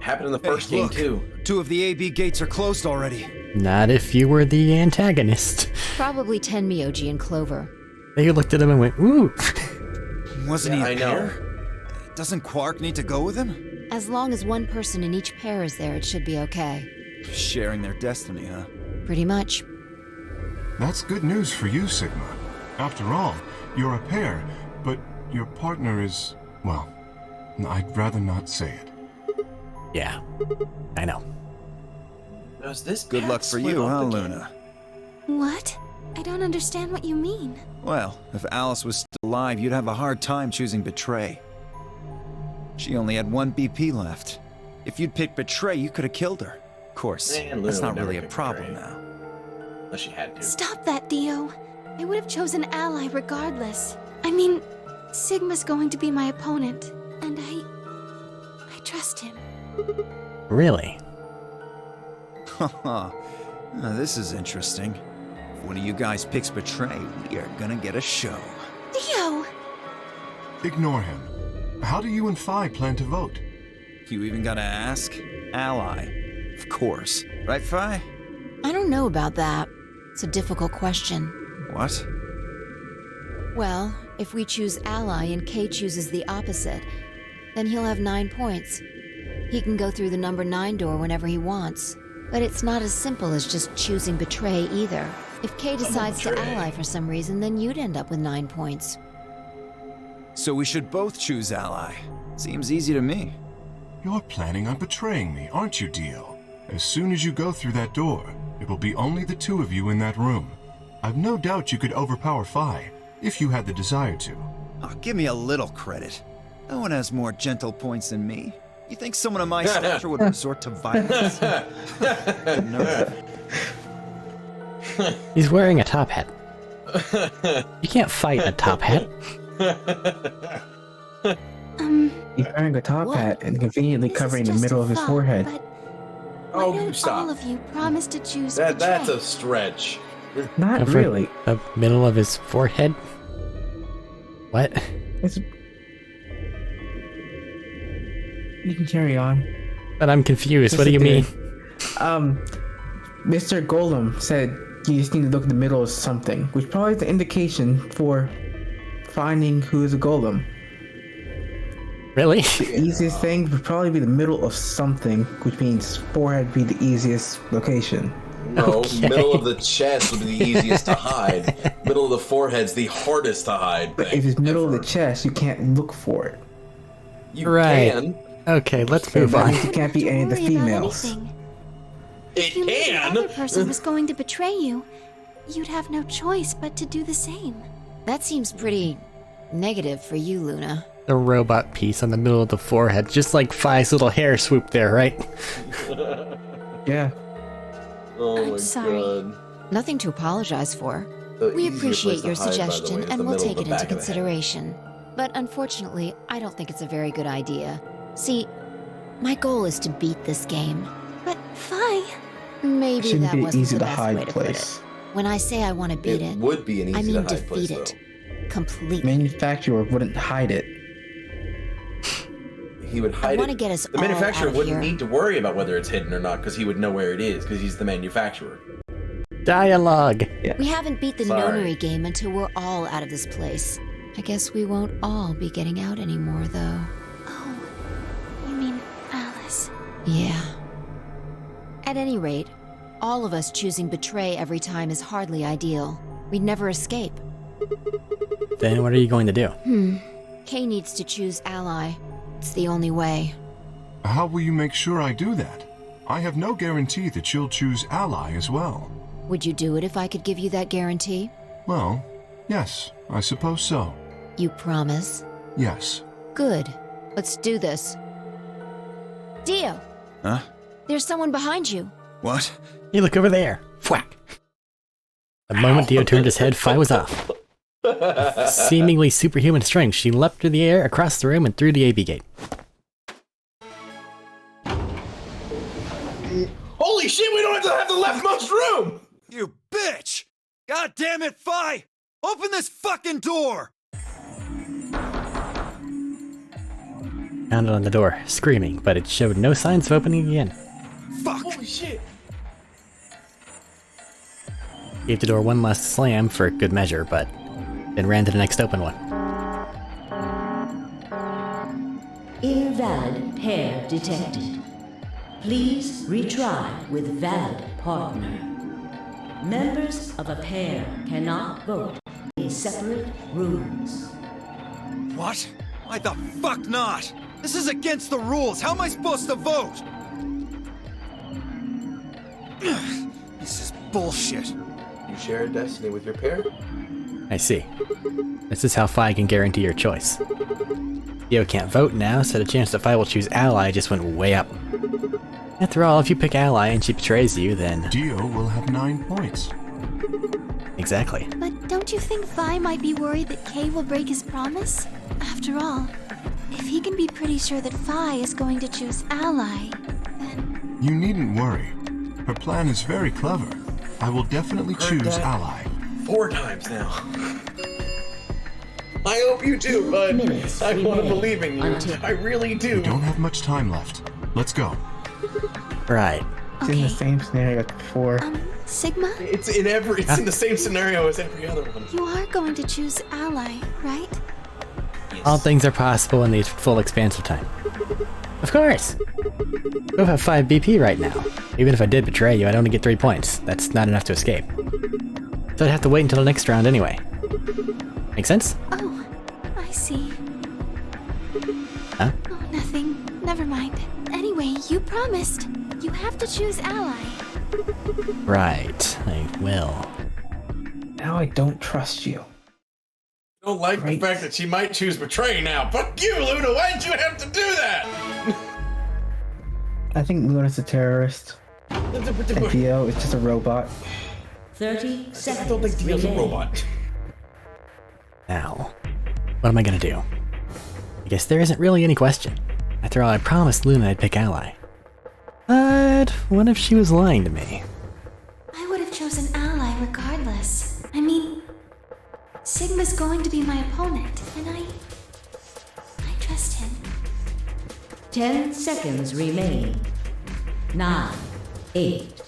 Happened in the first Hey, game look. too. 2 of the AB gates are closed already. Not if you were the antagonist. Probably Tenmyoji and Clover. They looked at him and went, ooh. Wasn't Yeah, he I a know. pair? Doesn't Quark need to go with him? As long as one person in each pair is there, it should be okay. Sharing their destiny, huh? Pretty much. That's good news for you, Sigma. After all, you're a pair, but your partner is, well, I'd rather not say it. Yeah, I know. Does this Good path luck for split you, up huh, again? Luna? What? I don't understand what you mean. Well, if Alice was still alive, you'd have a hard time choosing Betray. She only had 1 BP left. If you'd picked Betray, you could have killed her. Of course, Man, Luna that's would not never really a pick problem Betray. now. Unless she had to. Stop that, Dio. I would have chosen Ally regardless. I mean, Sigma's going to be my opponent, and I trust him. Really? Haha. Now, this is interesting. If one of you guys picks Betray, we are gonna get a show. Dio! Ignore him. How do you and Phi plan to vote? You even gotta ask? Ally. Of course. Right, Phi? I don't know about that. It's a difficult question. What? Well, if we choose ally and Kay chooses the opposite, then he'll have 9 points. He can go through the number 9 door whenever he wants. But it's not as simple as just choosing Betray either. If Kay decides to ally for some reason, then you'd end up with 9 points. So we should both choose Ally. Seems easy to me. You're planning on betraying me, aren't you, Dio? As soon as you go through that door, it will be only the 2 of you in that room. I've no doubt you could overpower Phi, if you had the desire to. Oh, give me a little credit. No one has more gentle points than me. You think someone of my stature would resort to violence? Good nerve. He's wearing a top hat. You can't fight a top hat. He's wearing a top hat and conveniently covering the middle of his forehead. Oh, you stop. All of you promise to choose That's betray? a stretch. Not Cover really. the middle of his forehead? What? You can carry on. But I'm confused. Just What do you mean? Mr. Golem said you just need to look in the middle of something, which probably is an indication for finding who is a golem. Really? The easiest thing would probably be the middle of something, which means forehead would be the easiest location. No, Okay. middle of the chest would be the easiest to hide. Middle of the forehead's the hardest to hide. But if it's middle of the chest, you can't look for it. You Right. can. Okay, let's So move that on. means it can't be any of the Don't worry about females. anything. It If you knew the other can. person was going to betray you, you'd have no choice but to do the same. That seems pretty negative for you, Luna. The robot piece on the middle of the forehead, just like Fi's little hair swoop there, right? Yeah. Oh I'm my sorry. god. Nothing to apologize for. The We easier appreciate place your to hide, by the suggestion way, is and the we'll middle take of it the into back of the head. consideration. But unfortunately, I don't think it's a very good idea. See, my goal is to beat this game. But Fi, Maybe Shouldn't that be wasn't easy the to best hide way to put place. it. When I say I want to beat it, would be an easy I mean to hide place, defeat it. though. Completely. Manufacturer wouldn't hide it. He would hide wanna it. get us the all manufacturer out of wouldn't here. need to worry about whether it's hidden or not, because he would know where it is, because he's the manufacturer. Dialogue. We haven't beat the Sorry. nonary game until we're all out of this place. I guess we won't all be getting out anymore, though. oh, you mean Alice? Yeah. At any rate, all of us choosing betray every time is hardly ideal. We'd never escape. Then what are you going to do? Kay needs to choose ally. It's the only way. How will you make sure I do that? I have no guarantee that she'll choose ally as well. Would you do it if I could give you that guarantee? Well, yes, I suppose so. You promise? Yes. Good. Let's do this. Dio! Huh? There's someone behind you. What? Hey, look over there. Whack. The moment Dio turned his head, Fi was off. With seemingly superhuman strength, she leapt through the air, across the room, and through the AB gate. Holy shit, we don't have the leftmost room! You bitch! God damn it, Fi! Open this fucking door! Pounded on the door, screaming, but it showed no signs of opening again. Fuck! Holy shit! Gave the door one last slam for good measure, but then ran to the next open one. Invalid pair detected. Please retry with valid partner. Members of a pair cannot vote in separate rooms. What? Why the fuck not? This is against the rules. How am I supposed to vote? This is bullshit. You share a destiny with your pair? I see. This is how Fi can guarantee your choice. Dio can't vote now, so the chance that Fi will choose ally just went way up. After all, if you pick ally and she betrays you, then... Dio will have 9 points. Exactly. But don't you think Vi might be worried that Kay will break his promise? After all, if he can be pretty sure that Fi is going to choose ally, then... You needn't worry. Her plan is very clever. I will definitely choose that. ally. 4 times now. I hope you do, bud. minutes I want to remain believe in you. until- I really do. We don't have much time left. Let's go. Right. It's in the Okay. same scenario as before. Sigma, It's in the same scenario as every other one. you are going to choose ally, right? All things are possible in the full expanse of time. Of course! We'll have 5 BP right now. Even if I did betray you, I'd only get 3 points. That's not enough to escape. So I'd have to wait until the next round anyway. Make sense? Oh, I see. Huh? Oh, nothing. Never mind. Anyway, you promised. You have to choose ally. Right. I will. Now I don't trust you. I don't like Great. the fact that she might choose betray now. Fuck you, Luna. Why'd you have to do that? I think Luna's a terrorist. And Dio is just a robot. 30 I seconds don't think Dio's a remaining. robot. Now, what am I gonna do? I guess there isn't really any question. After all, I promised Luna I'd pick Ally. But what if she was lying to me? I would have chosen Ally regardless. I mean, Sigma's going to be my opponent, and I trust him. 10 seconds remain. 9, 8,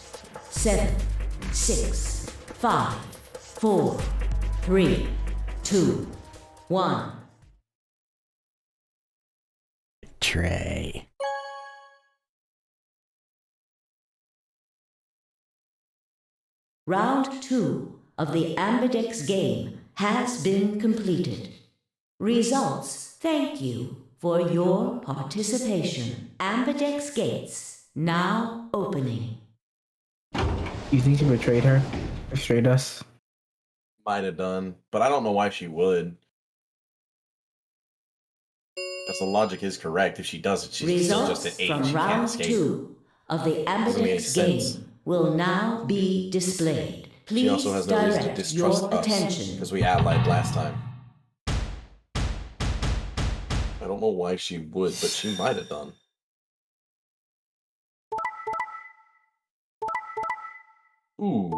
7, 6, 5, 4, 3, 2, 1. Trey. Round 2 of the Ambidex game has been completed. Results thank you for your participation. Ambidex gates now opening. You think she betrayed her? Betrayed us? Might have done, but I don't know why she would. Because the logic is correct. If she does it, she's still just Results an 8. from She can't round escape. 2 of the Doesn't make Ambidex sense. game will now be displayed. Please She also has no reason to direct distrust your us attention. because we allied last time. I don't know why she would, but she might have done. Ooh.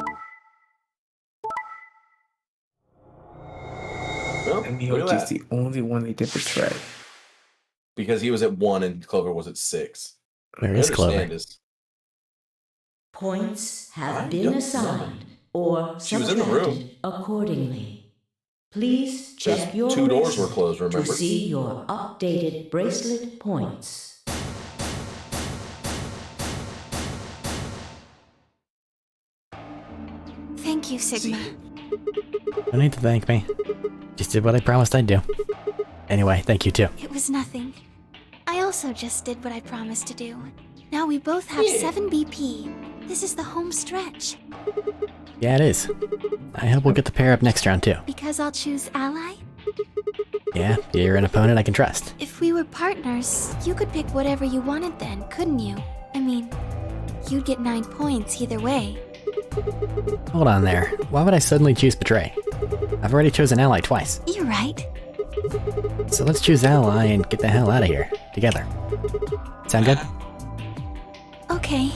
Well, And look at Miyoji's that. the only one they did betray. Because he was at 1 and Clover was at 6. Where I is Clover? understand this. Points have I been don't assigned or She was in the room. subtracted accordingly. Please check Just your 2 doors were bracelet closed, to remember? see your updated bracelet points. Thank you, Sigma. No need to thank me. Just did what I promised I'd do. Anyway, thank you too. It was nothing. I also just did what I promised to do. Now we both have 7 BP. This is the home stretch. Yeah, it is. I hope we'll get the pair up next round too. Because I'll choose Ally? Yeah, you're an opponent I can trust. If we were partners, you could pick whatever you wanted then, couldn't you? I mean, you'd get 9 points either way. Hold on there. Why would I suddenly choose Betray? I've already chosen Ally twice. You're right. So let's choose Ally and get the hell out of here. Together. Sound good? Okay.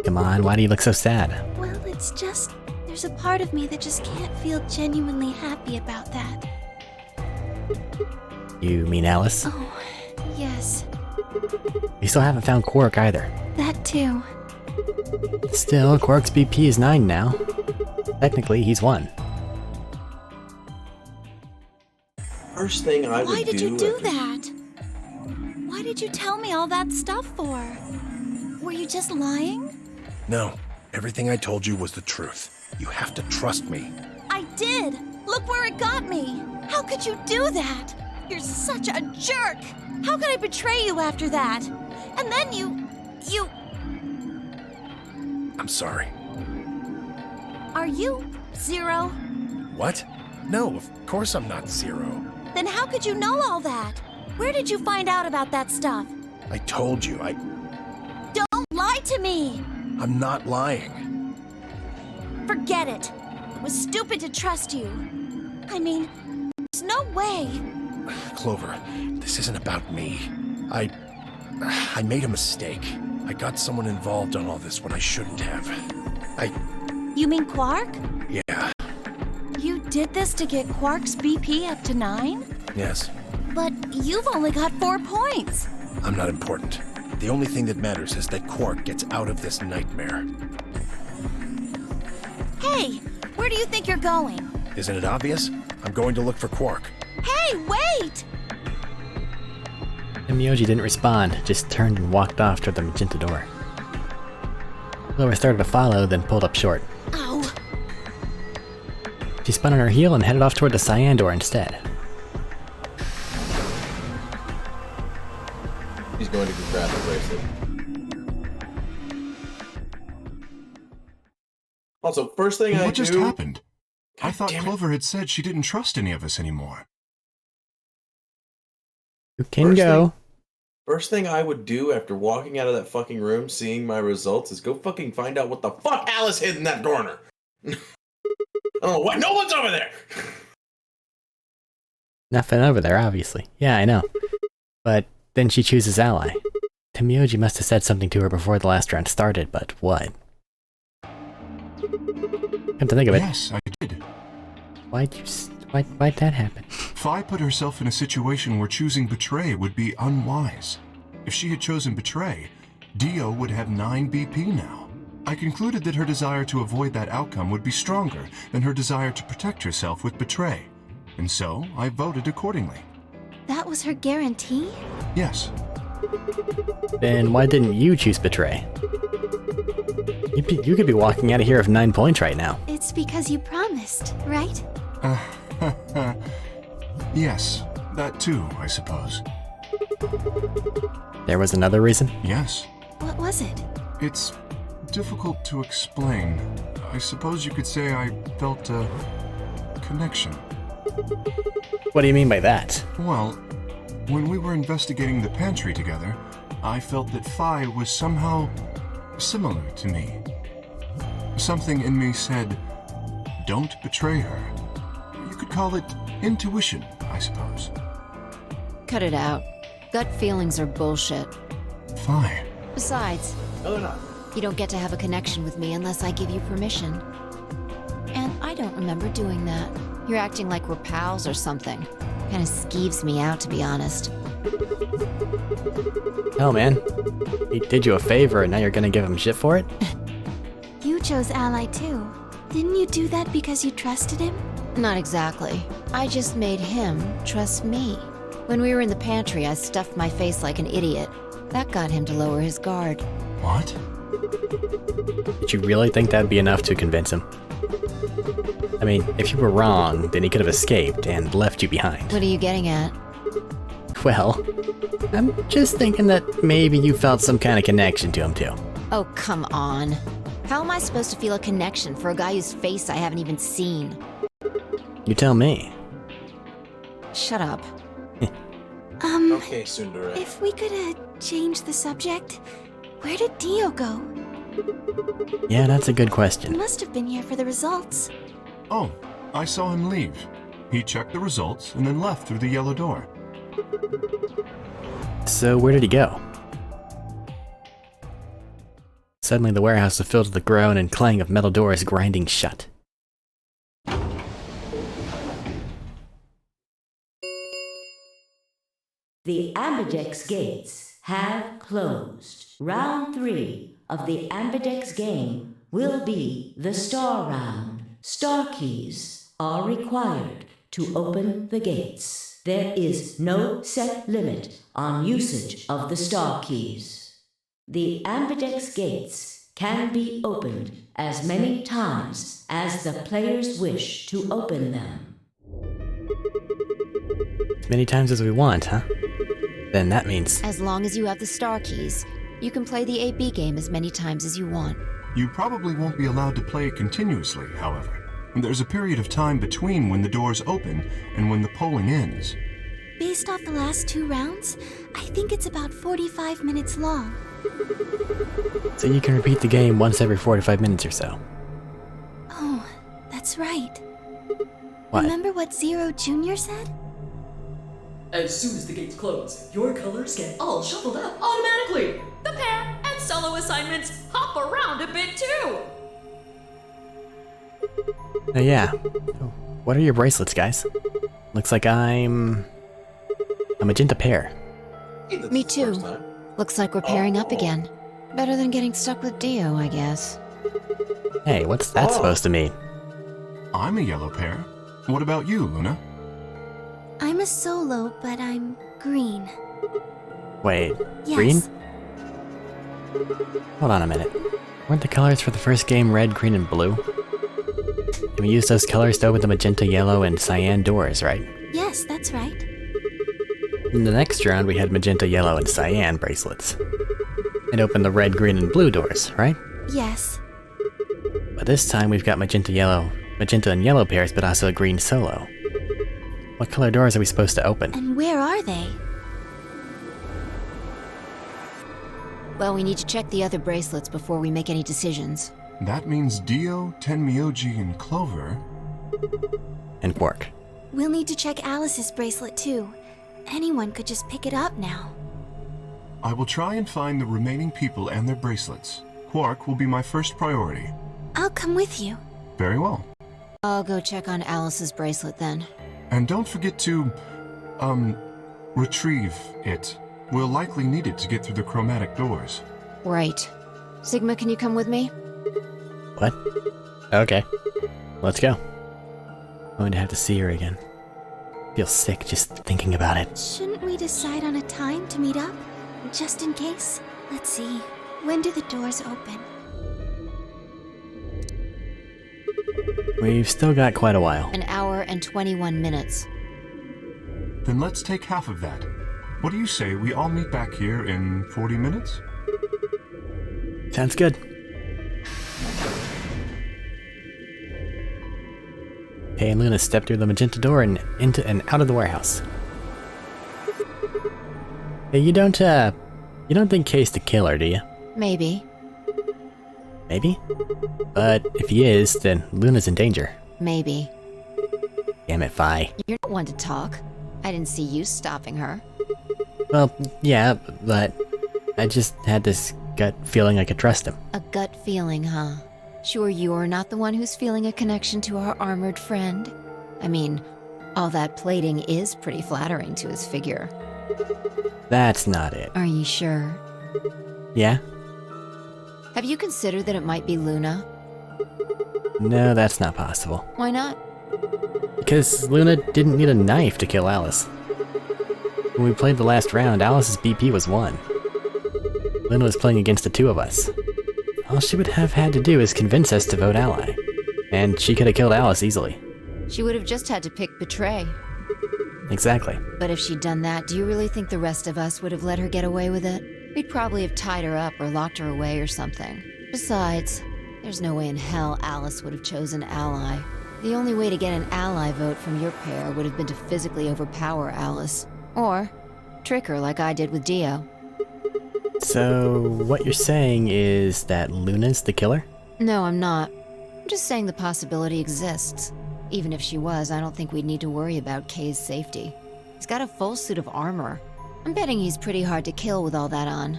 Come on, why do you look so sad? Well, it's just... there's a part of me that just can't feel genuinely happy about that. You mean Alice? Oh, yes. We still haven't found Quark either. That too. Still, Quark's BP is 9 now. Technically, he's 1. First thing I would do... Why did you do after- that? Why did you tell me all that stuff for? Were you just lying? No, everything I told you was the truth. You have to trust me. I did! Look where it got me! How could you do that? You're such a jerk! How could I betray you after that? And then you... I'm sorry. Are you Zero? What? No, of course I'm not Zero. Then how could you know all that? Where did you find out about that stuff? I told you, Don't lie to me! I'm not lying. Forget it. It was stupid to trust you. I mean, there's no way. Clover, this isn't about me. I made a mistake. I got someone involved on all this when I shouldn't have. You mean Quark? Yeah, You did this to get Quark's BP up to 9? yes. But you've only got 4 points. I'm not important. The only thing that matters is that Quark gets out of this nightmare. Hey, where do you think you're going? Isn't it obvious? I'm going to look for Quark. Hey, wait! And Miyoji didn't respond, just turned and walked off toward the magenta door. Clover started to follow, then pulled up short. Ow. She spun on her heel and headed off toward the cyan door instead. He's going to grab the bracelet. Also, first thing I What just do... happened? I thought damn it. Clover had said she didn't trust any of us anymore. You can First go. First thing I would do after walking out of that fucking room, seeing my results, is go fucking find out what the fuck Alice hid in that corner. Oh, what? No one's over there! Nothing over there, obviously. Yeah, I know. But then she chooses Ally. Tomioji must have said something to her before the last round started, but what? Come to think of it. Yes, I did. Why'd that happen? Fi put herself in a situation where choosing Betray would be unwise. If she had chosen Betray, Dio would have 9 BP now. I concluded that her desire to avoid that outcome would be stronger than her desire to protect herself with Betray, and so I voted accordingly. That was her guarantee? Yes. Then why didn't you choose Betray? You could be walking out of here with 9 points right now. It's because you promised, right? Yes, that too, I suppose. There was another reason? Yes. What was it? It's difficult to explain. I suppose you could say I felt a connection. What do you mean by that? Well, when we were investigating the pantry together, I felt that Fi was somehow similar to me. Something in me said, don't betray her. You could call it intuition, I suppose. Cut it out. Gut feelings are bullshit. Fi. Besides, No, they're not. you don't get to have a connection with me unless I give you permission. And I don't remember doing that. You're acting like we're pals or something. Kinda skeeves me out, to be honest. Hell, man. He did you a favor and now you're gonna give him shit for it? You chose Ally too. Didn't you do that because you trusted him? Not exactly. I just made him trust me. When we were in the pantry, I stuffed my face like an idiot. That got him to lower his guard. What? Did you really think that'd be enough to convince him? I mean, if you were wrong, then he could have escaped and left you behind. What are you getting at? Well, I'm just thinking that maybe you felt some kind of connection to him too. Oh, come on. How am I supposed to feel a connection for a guy whose face I haven't even seen? You tell me. Shut up. Okay, Tsundere. If we could, change the subject, where did Dio go? Yeah, that's a good question. Must have been here for the results. Oh, I saw him leave. He checked the results and then left through the yellow door. So where did he go? Suddenly the warehouse was filled with the groan and clang of metal doors grinding shut. The Ambidex gates have closed. Round 3 of the Ambidex game will be the Star Round. Star keys are required to open the gates. There is no set limit on usage of the Star keys. The Ambidex gates can be opened as many times as the players wish to open them. As many times as we want, huh? Then that means... As long as you have the star keys, you can play the AB game as many times as you want. You probably won't be allowed to play it continuously, however. There's a period of time between when the doors open and when the polling ends. Based off the last 2 rounds, I think it's about 45 minutes long. So you can repeat the game once every 45 minutes or so. Oh, that's right. What? Remember what Zero Jr. said? As soon as the gates close, your colors get all shuffled up automatically. The pair and solo assignments hop around a bit too. Yeah. What are your bracelets, guys? Looks like I'm... a magenta pair. Me too. Looks like we're pairing up again. Better than getting stuck with Dio, I guess. Hey, what's that supposed to mean? I'm a yellow pair. What about you, Luna? I'm a solo, but I'm green. Wait, Yes. green? Hold on a minute. Weren't the colors for the first game red, green, and blue? And we used those colors to open the magenta, yellow, and cyan doors, right? Yes, that's right. In the next round, we had magenta, yellow, and cyan bracelets. And opened the red, green, and blue doors, right? Yes. But this time we've got magenta and yellow pairs, but also a green solo. What color doors are we supposed to open? And where are they? Well, we need to check the other bracelets before we make any decisions. That means Dio, Tenmyoji, and Clover. And Quark. We'll need to check Alice's bracelet too. Anyone could just pick it up now. I will try and find the remaining people and their bracelets. Quark will be my first priority. I'll come with you. Very well. I'll go check on Alice's bracelet then. And don't forget to, retrieve it. We'll likely need it to get through the chromatic doors. Right. Sigma, can you come with me? What? Okay. Let's go. I'm going to have to see her again. Feel sick just thinking about it. Shouldn't we decide on a time to meet up? Just in case? Let's see. When do the doors open? We've still got quite a while. An hour and 21 minutes. Then let's take half of that. What do you say we all meet back here in 40 minutes? Sounds good. Hey, and Luna stepped through the magenta door and into and out of the warehouse. Hey, you don't think Kay's the killer, do you? Maybe. Maybe? But if he is, then Luna's in danger. Maybe. Damn it, Phi. You're not one to talk. I didn't see you stopping her. Well, yeah, but I just had this gut feeling I could trust him. A gut feeling, huh? Sure you're not the one who's feeling a connection to our armored friend? I mean, all that plating is pretty flattering to his figure. That's not it. Are you sure? Yeah? Have you considered that it might be Luna? No, that's not possible. Why not? Because Luna didn't need a knife to kill Alice. When we played the last round, Alice's BP was 1. Luna was playing against the two of us. All she would have had to do is convince us to vote ally. And she could have killed Alice easily. She would have just had to pick betray. Exactly. But if she'd done that, do you really think the rest of us would have let her get away with it? We'd probably have tied her up or locked her away or something. Besides, there's no way in hell Alice would have chosen ally. The only way to get an ally vote from your pair would have been to physically overpower Alice. Or trick her like I did with Dio. So, what you're saying is that Luna's the killer? No, I'm not. I'm just saying the possibility exists. Even if she was, I don't think we'd need to worry about Kay's safety. He's got a full suit of armor. I'm betting he's pretty hard to kill with all that on.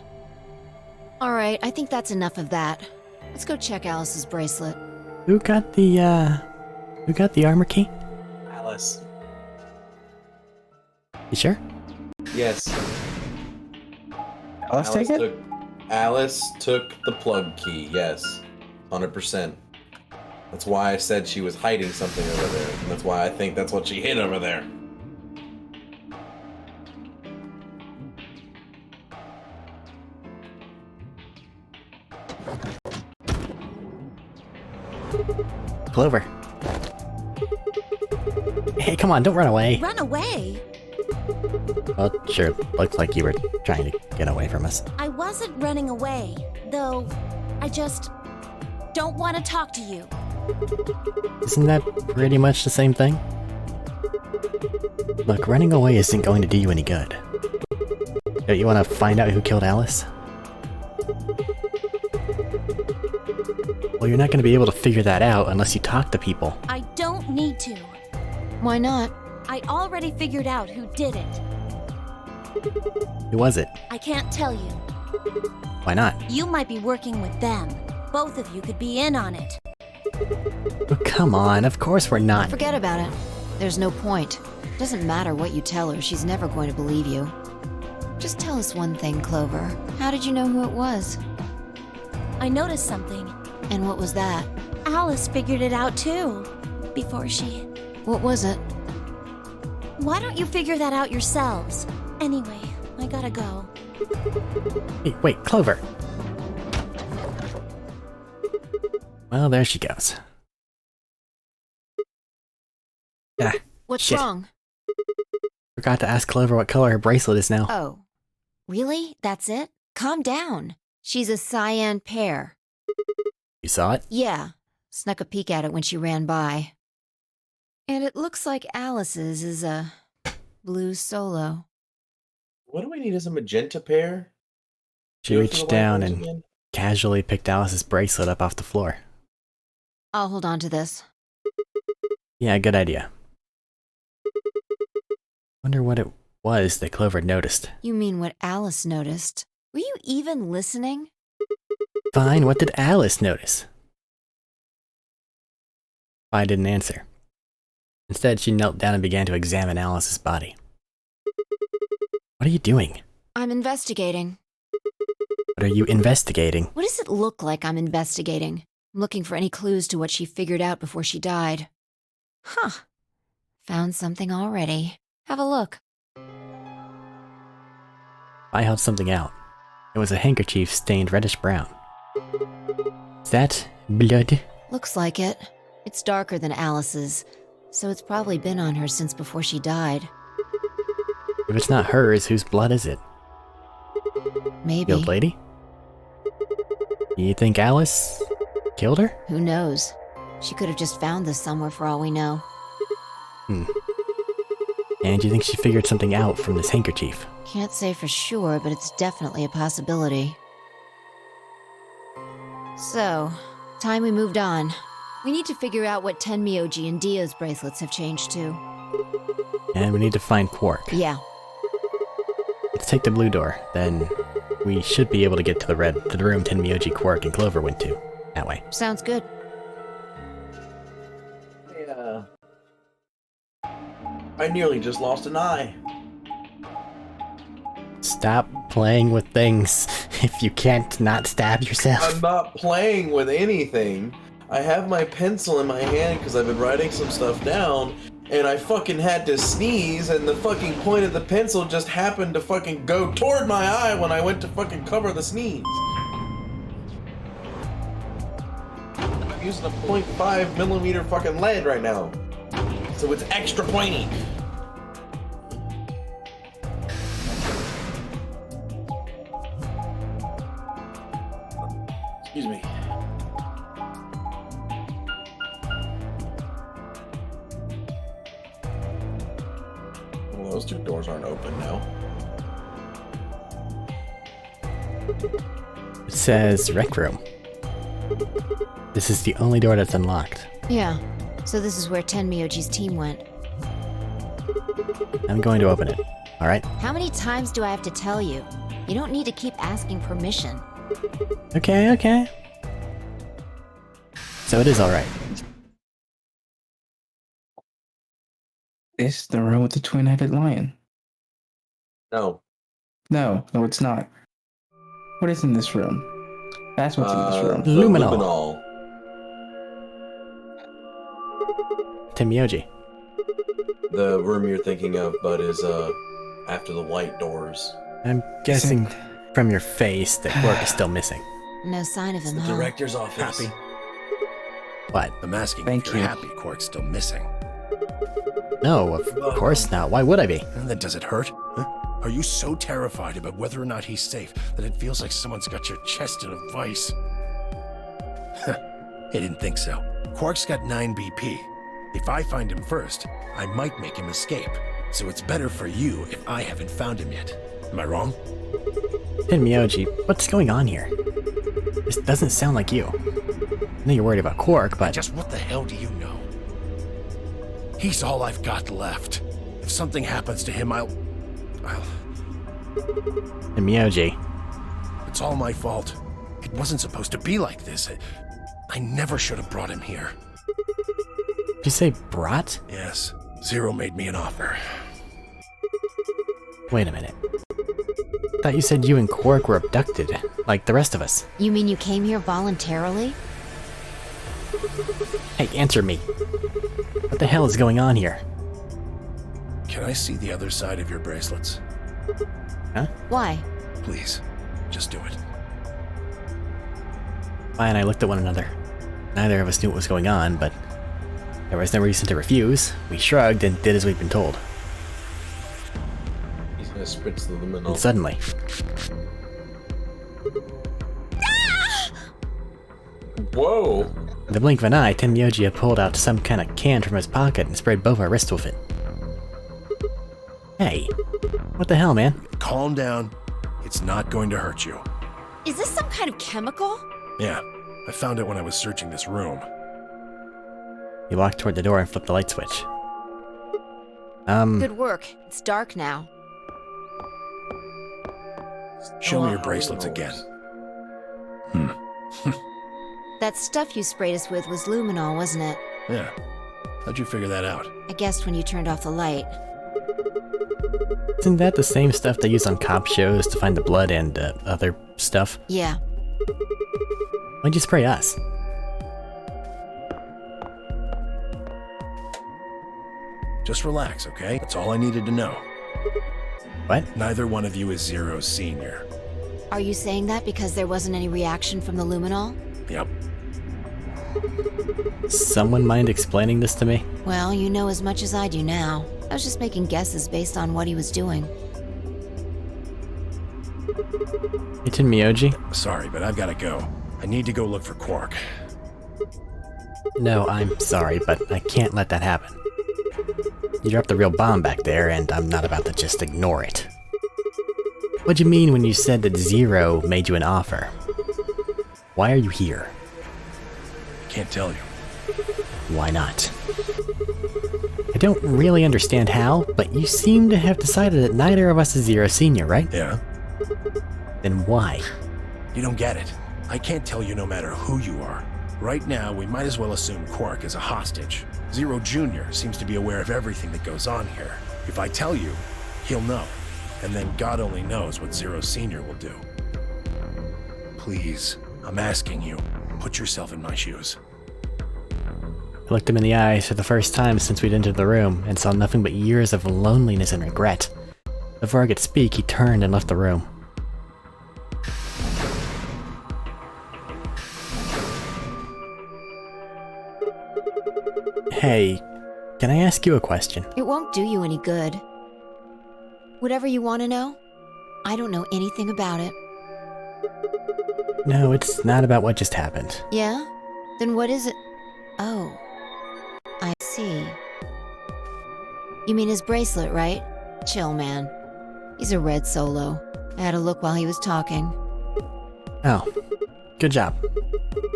Alright, I think that's enough of that. Let's go check Alice's bracelet. Who got the armor key? Alice. You sure? Yes. Alice took the plug key, yes. 100%. That's why I said she was hiding something over there. And that's why I think that's what she hid over there. Clover. Hey, come on, don't run away. Run away? Well, sure, looks like you were trying to get away from us. I wasn't running away, though I just don't want to talk to you. Isn't that pretty much the same thing? Look, running away isn't going to do you any good. Don't you want to find out who killed Alice? Well, you're not going to be able to figure that out unless you talk to people. I don't need to. Why not? I already figured out who did it. Who was it? I can't tell you. Why not? You might be working with them. Both of you could be in on it. Oh, come on, of course we're not. Forget about it. There's no point. Doesn't matter what you tell her, she's never going to believe you. Just tell us one thing, Clover. How did you know who it was? I noticed something. And what was that? Alice figured it out too. Before she... What was it? Why don't you figure that out yourselves? Anyway, I gotta go. Hey, wait, Clover. Well, there she goes. Ah, What's shit. wrong? Forgot to ask Clover what color her bracelet is now. Oh. Really? That's it? Calm down. She's a cyan pear. You saw it? Yeah. Snuck a peek at it when she ran by. And it looks like Alice's is a blue solo. What do we need as a magenta pair? She reached down and casually picked Alice's bracelet up off the floor. I'll hold on to this. Yeah, good idea. Wonder what it was that Clover noticed. You mean what Alice noticed? Were you even listening? Fine, what did Alice notice? I didn't answer. Instead, she knelt down and began to examine Alice's body. What are you doing? I'm investigating. What are you investigating? What does it look like I'm investigating? I'm looking for any clues to what she figured out before she died. Huh. Found something already. Have a look. I held something out. It was a handkerchief stained reddish-brown. Is that blood? Looks like it. It's darker than Alice's, so it's probably been on her since before she died. If it's not hers, whose blood is it? Maybe. The old lady? You think Alice killed her? Who knows? She could have just found this somewhere for all we know. And you think she figured something out from this handkerchief? Can't say for sure, but it's definitely a possibility. So, time we moved on. We need to figure out what Tenmyoji and Dio's bracelets have changed to. And we need to find Quark. Yeah. Let's take the blue door, then we should be able to get to the room Tenmyoji, Quark, and Clover went to. That way. Sounds good. Yeah. I nearly just lost an eye. Stop playing with things if you can't not stab yourself. I'm not playing with anything. I have my pencil in my hand because I've been writing some stuff down, and I fucking had to sneeze, and the fucking point of the pencil just happened to fucking go toward my eye when I went to fucking cover the sneeze. I'm using a 0.5 millimeter fucking lead right now, so it's extra pointy. Excuse me. Well, those two doors aren't open now. It says rec room. This is the only door that's unlocked. Yeah, so this is where Tenmyoji's team went. I'm going to open it, alright? How many times do I have to tell you? You don't need to keep asking permission. Okay. So it is alright. This is the room with the twin-headed lion. No. No, it's not. What is in this room? That's what's in this room. Luminol. Tenmyoji. The room you're thinking of, but is after the white doors. I'm guessing from your face that Quark is still missing. No sign of him, The huh? director's office. Happy? What? I'm asking Thank if you're you. happy Quark's still missing. No, of course not. Why would I be? And then does it hurt? Huh? Are you so terrified about whether or not he's safe that it feels like someone's got your chest in a vice? I didn't think so. Quark's got 9 BP. If I find him first, I might make him escape. So it's better for you if I haven't found him yet. Am I wrong? Tenmyoji, what's going on here? This doesn't sound like you. I know you're worried about Quark, but... Just what the hell do you know? He's all I've got left. If something happens to him, I'll... Tenmyoji. It's all my fault. It wasn't supposed to be like this. I never should have brought him here. Did you say brought? Yes. Zero made me an offer. Wait a minute. Thought you said you and Quark were abducted, like the rest of us. You mean you came here voluntarily? Hey, answer me. What the hell is going on here? Can I see the other side of your bracelets? Huh? Why? Please, just do it. Vi and I looked at one another. Neither of us knew what was going on, but there was no reason to refuse. We shrugged and did as we'd been told. He's gonna spritz the luminol. And suddenly... Whoa! In the blink of an eye, Tenmyoji had pulled out some kind of can from his pocket and sprayed both our wrists with it. Hey, what the hell, man? Calm down. It's not going to hurt you. Is this some kind of chemical? Yeah, I found it when I was searching this room. He walked toward the door and flipped the light switch. Good work. It's dark now. Show me your bracelets again. That stuff you sprayed us with was luminol, wasn't it? Yeah. How'd you figure that out? I guessed when you turned off the light. Isn't that the same stuff they use on cop shows to find the blood and other stuff? Yeah. Why'd you spray us? Just relax, okay? That's all I needed to know. What? Neither one of you is Zero's senior. Are you saying that because there wasn't any reaction from the luminol? Yep. Someone mind explaining this to me? Well, you know as much as I do now. I was just making guesses based on what he was doing. It's in Miyoji? Sorry, but I've gotta go. I need to go look for Quark. No, I'm sorry, but I can't let that happen. You dropped the real bomb back there, and I'm not about to just ignore it. What'd you mean when you said that Zero made you an offer? Why are you here? Can't tell you. Why not? I don't really understand how, but you seem to have decided that neither of us is Zero Senior, right? Yeah. Then why? You don't get it. I can't tell you no matter who you are. Right now, we might as well assume Quark is a hostage. Zero Jr. seems to be aware of everything that goes on here. If I tell you, he'll know. And then God only knows what Zero Sr. will do. Please, I'm asking you, put yourself in my shoes. I looked him in the eyes for the first time since we'd entered the room and saw nothing but years of loneliness and regret. Before I could speak, he turned and left the room. Hey, can I ask you a question? It won't do you any good. Whatever you want to know, I don't know anything about it. No, it's not about what just happened. Yeah? Then what is it? Oh, I see. You mean his bracelet, right? Chill, man. He's a red solo. I had a look while he was talking. Oh, good job.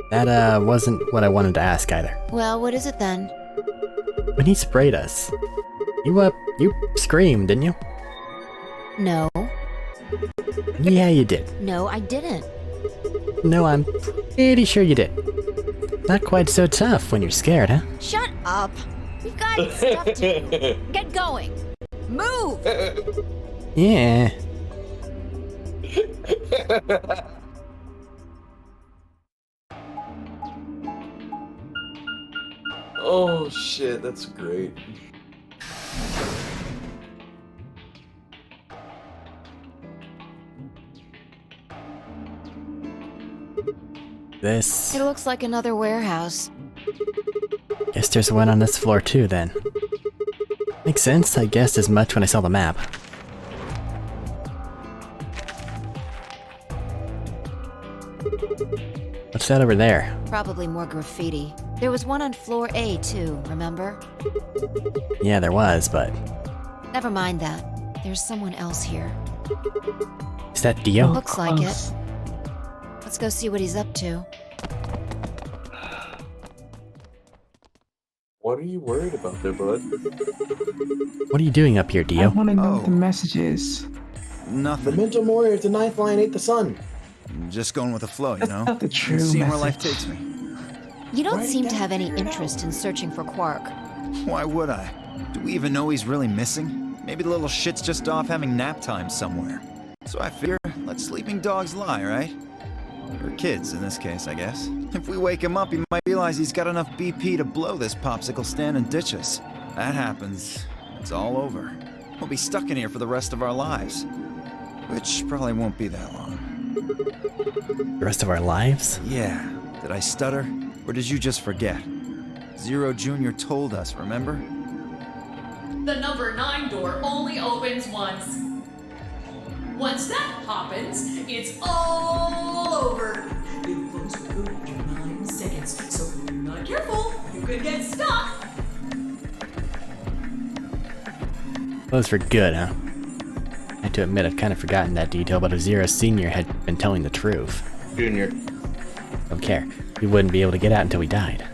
That, wasn't what I wanted to ask either. Well, what is it then? When he sprayed us, you screamed, didn't you? No. Yeah, you did. No, I didn't. No, I'm pretty sure you did. Not quite so tough when you're scared, huh? Shut up. We've got stuff to do. Get going. Move! Yeah. Oh shit, that's great. This... It looks like another warehouse. Guess there's one on this floor too, then. Makes sense, I guessed as much when I saw the map. What's that over there? Probably more graffiti. There was one on floor A too, remember? Yeah, there was, but... Never mind that. There's someone else here. Is that Dio? Looks like it. Let's go see what he's up to. What are you worried about there, bud? What are you doing up here, I Dio? want to know what the message is. Nothing. The Mental Warrior at the 9th line ate the sun. Just going with the flow, you know? That's not the true Seeing where message. life takes me. You don't seem to have any interest in searching for Quark. Why would I? Do we even know he's really missing? Maybe the little shit's just off having nap time somewhere. So I figure, let sleeping dogs lie, right? Or kids, in this case, I guess. If we wake him up, he might realize he's got enough BP to blow this popsicle stand and ditch us. That happens, it's all over. We'll be stuck in here for the rest of our lives. Which probably won't be that long. The rest of our lives? Yeah. Did I stutter? Or did you just forget? Zero Jr. told us, remember? The number 9 door only opens once. Once that happens, it's all over. It closes for good after 9 seconds, so if you're not careful, you could get stuck. Close for good, huh? I have to admit, I've kind of forgotten that detail, but if Zero Senior had been telling the truth. Junior. Don't care. We wouldn't be able to get out until we died.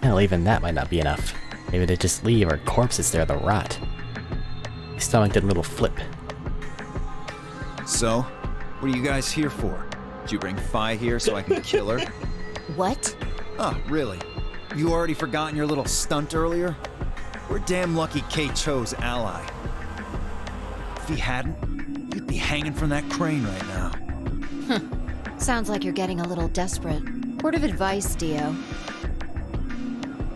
Hell, even that might not be enough. Maybe they just leave our corpses there to rot. My stomach did a little flip. So, what are you guys here for? Did you bring Fi here so I can kill her? What? Oh, really? You already forgotten your little stunt earlier? We're damn lucky Kay chose Ally. If he hadn't, you'd be hanging from that crane right now. Sounds like you're getting a little desperate. Word of advice, Dio.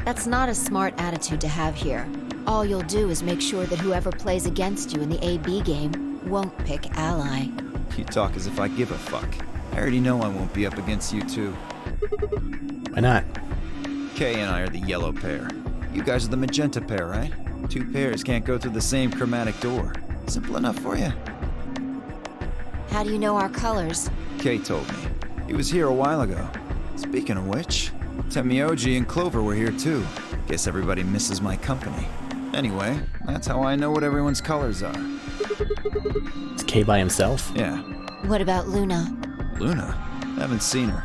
That's not a smart attitude to have here. All you'll do is make sure that whoever plays against you in the AB game won't pick Ally. You talk as if I give a fuck. I already know I won't be up against you two. Why not? Kay and I are the yellow pair. You guys are the magenta pair, right? Two pairs can't go through the same chromatic door. Simple enough for you. How do you know our colors? Kay told me. He was here a while ago. Speaking of which, Temioji and Clover were here too. Guess everybody misses my company. Anyway, that's how I know what everyone's colors are. Is Kay by himself? Yeah. What about Luna? Luna? Haven't seen her.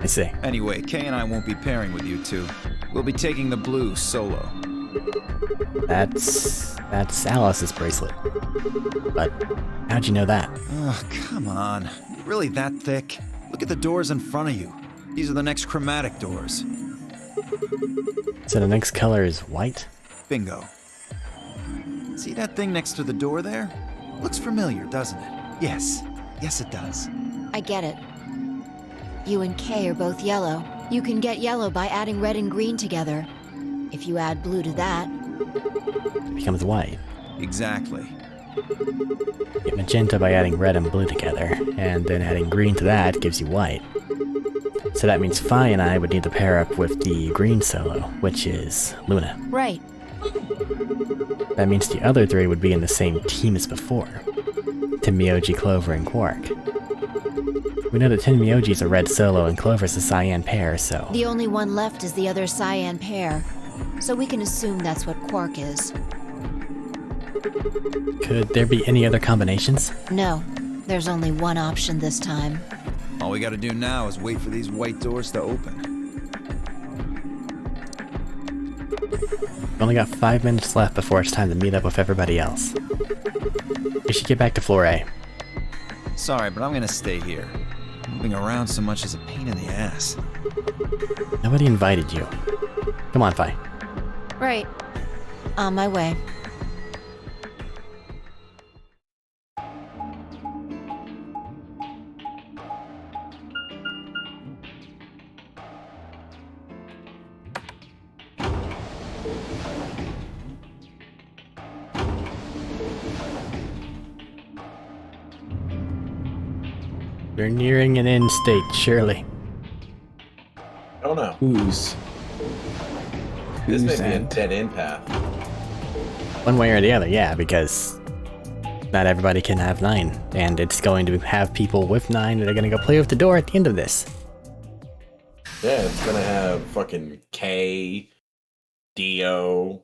I see. Anyway, Kay and I won't be pairing with you two. We'll be taking the blue solo. That's Alice's bracelet. But how'd you know that? Oh, come on. Really that thick? Look at the doors in front of you. These are the next chromatic doors. So the next color is white? Bingo. See that thing next to the door there? Looks familiar, doesn't it? Yes. Yes, it does. I get it. You and Kay are both yellow. You can get yellow by adding red and green together. If you add blue to that, It becomes white. Exactly. Get magenta by adding red and blue together, and then adding green to that gives you white. So that means Fi and I would need to pair up with the green solo, which is Luna. right. That means the other three would be in the same team as before. Temioji, Clover, and Quark. We know that Temioji's a red solo and Clover's a cyan pair, so... The only one left is the other cyan pair. So we can assume that's what Quark is. Could there be any other combinations? No, there's only one option this time. All we gotta do now is wait for these white doors to open. We've only got 5 minutes left before it's time to meet up with everybody else. We should get back to floor A. Sorry, but I'm gonna stay here. Moving around so much is a pain in the ass. Nobody invited you. Come on, Fi. Right. On my way. You're nearing an end state, surely. Oh no. Who's? This may be a dead end path. One way or the other, yeah, because not everybody can have 9, and it's going to have people with 9 that are going to go play with the door at the end of this. Yeah, it's gonna have fucking K, Dio,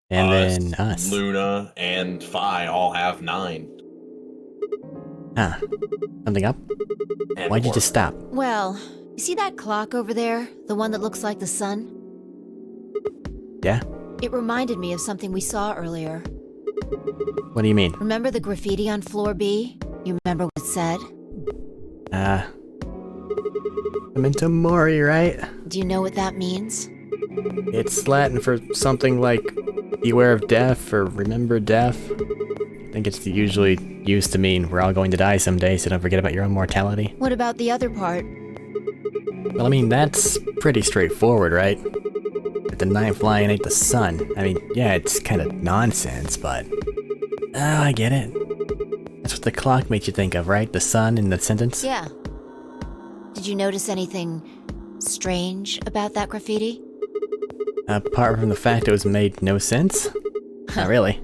And then us. Luna, and Fi all have 9. Huh. Something up? And Why'd you Quark. just stop? Well, you see that clock over there? The one that looks like the sun? Yeah? It reminded me of something we saw earlier. What do you mean? Remember the graffiti on floor B? You remember what it said? Memento Mori, right? Do you know what that means? It's Latin for something like beware of death or remember death. I think it's usually used to mean we're all going to die someday, so don't forget about your own mortality. What about the other part? Well, I mean, that's pretty straightforward, right? If the 9th lion ate the sun. I mean, yeah, it's kind of nonsense, but... Oh, I get it. That's what the clock makes you think of, right? The sun in the sentence? Yeah. Did you notice anything strange about that graffiti? Apart from the fact it was made no sense? Not really.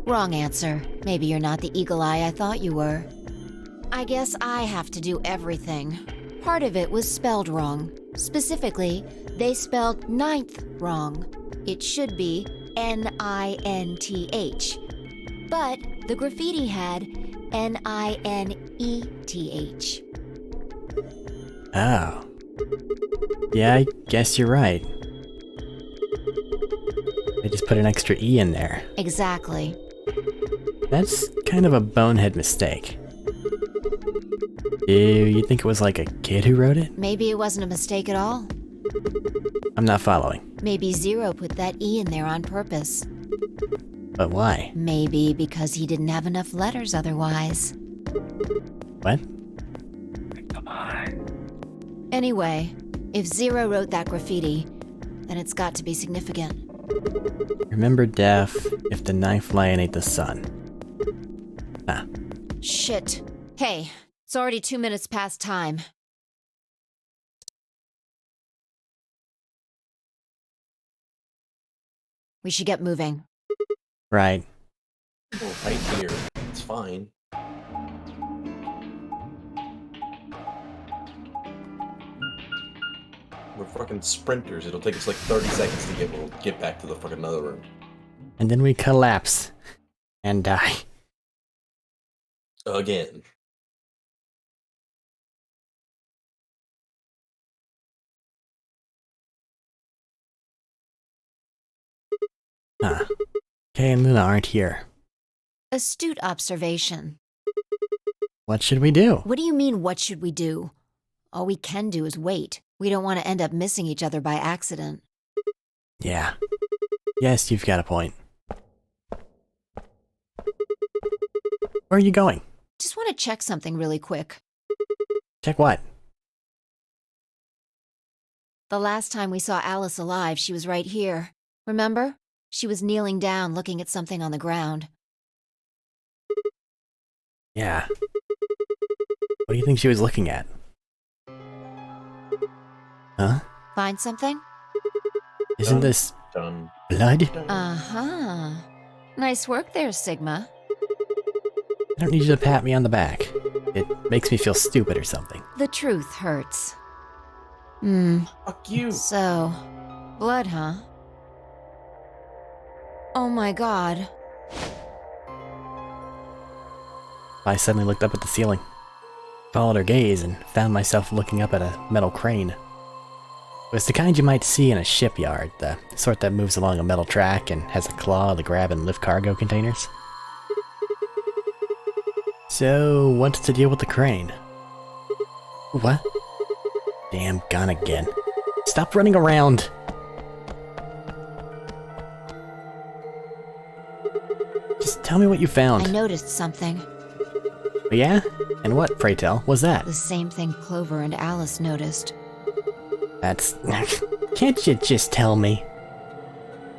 Wrong answer. Maybe you're not the eagle eye I thought you were. I guess I have to do everything. Part of it was spelled wrong. Specifically, they spelled 9th wrong. It should be Ninth. But the graffiti had N-I-N-E-T-H. Oh. Yeah, I guess you're right. They just put an extra E in there. Exactly. That's kind of a bonehead mistake. Do you think it was like a kid who wrote it? Maybe it wasn't a mistake at all. I'm not following. Maybe Zero put that E in there on purpose. But why? Maybe because he didn't have enough letters otherwise. What? Come on. Anyway, if Zero wrote that graffiti, then it's got to be significant. Remember death if the ninth lion ate the sun. Ah. Shit. Hey, it's already 2 minutes past time. We should get moving. Right. Oh, right here. It's fine. We're fucking sprinters. It'll take us like 30 seconds to get back to the fucking other room. And then we collapse. And die. Again. Huh. Kay and Luna aren't here. Astute observation. What should we do? What do you mean, what should we do? All we can do is wait. We don't want to end up missing each other by accident. Yeah. Yes, you've got a point. Where are you going? Just want to check something really quick. Check what? The last time we saw Alice alive, she was right here. Remember? She was kneeling down looking at something on the ground. Yeah. What do you think she was looking at? Huh? Find something? Isn't this done? Blood? Uh-huh. Nice work there, Sigma. I don't need you to pat me on the back. It makes me feel stupid or something. The truth hurts. Fuck you. So, blood, huh? Oh my god. I suddenly looked up at the ceiling. Followed her gaze and found myself looking up at a metal crane. It was the kind you might see in a shipyard, the sort that moves along a metal track and has a claw to grab and lift cargo containers. So, what's the deal with the crane? What? Damn gun again. Stop running around! Just tell me what you found. I noticed something. Yeah? And what, pray tell, was that? The same thing Clover and Alice noticed. That's... Can't you just tell me?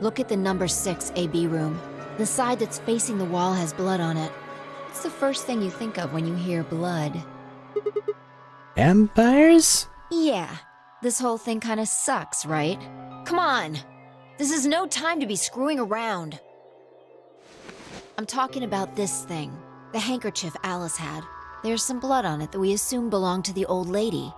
Look at the number 6 AB room. The side that's facing the wall has blood on it. What's the first thing you think of when you hear blood? Vampires? Yeah. This whole thing kinda sucks, right? Come on! This is no time to be screwing around. I'm talking about this thing. The handkerchief Alice had. There's some blood on it that we assume belonged to the old lady.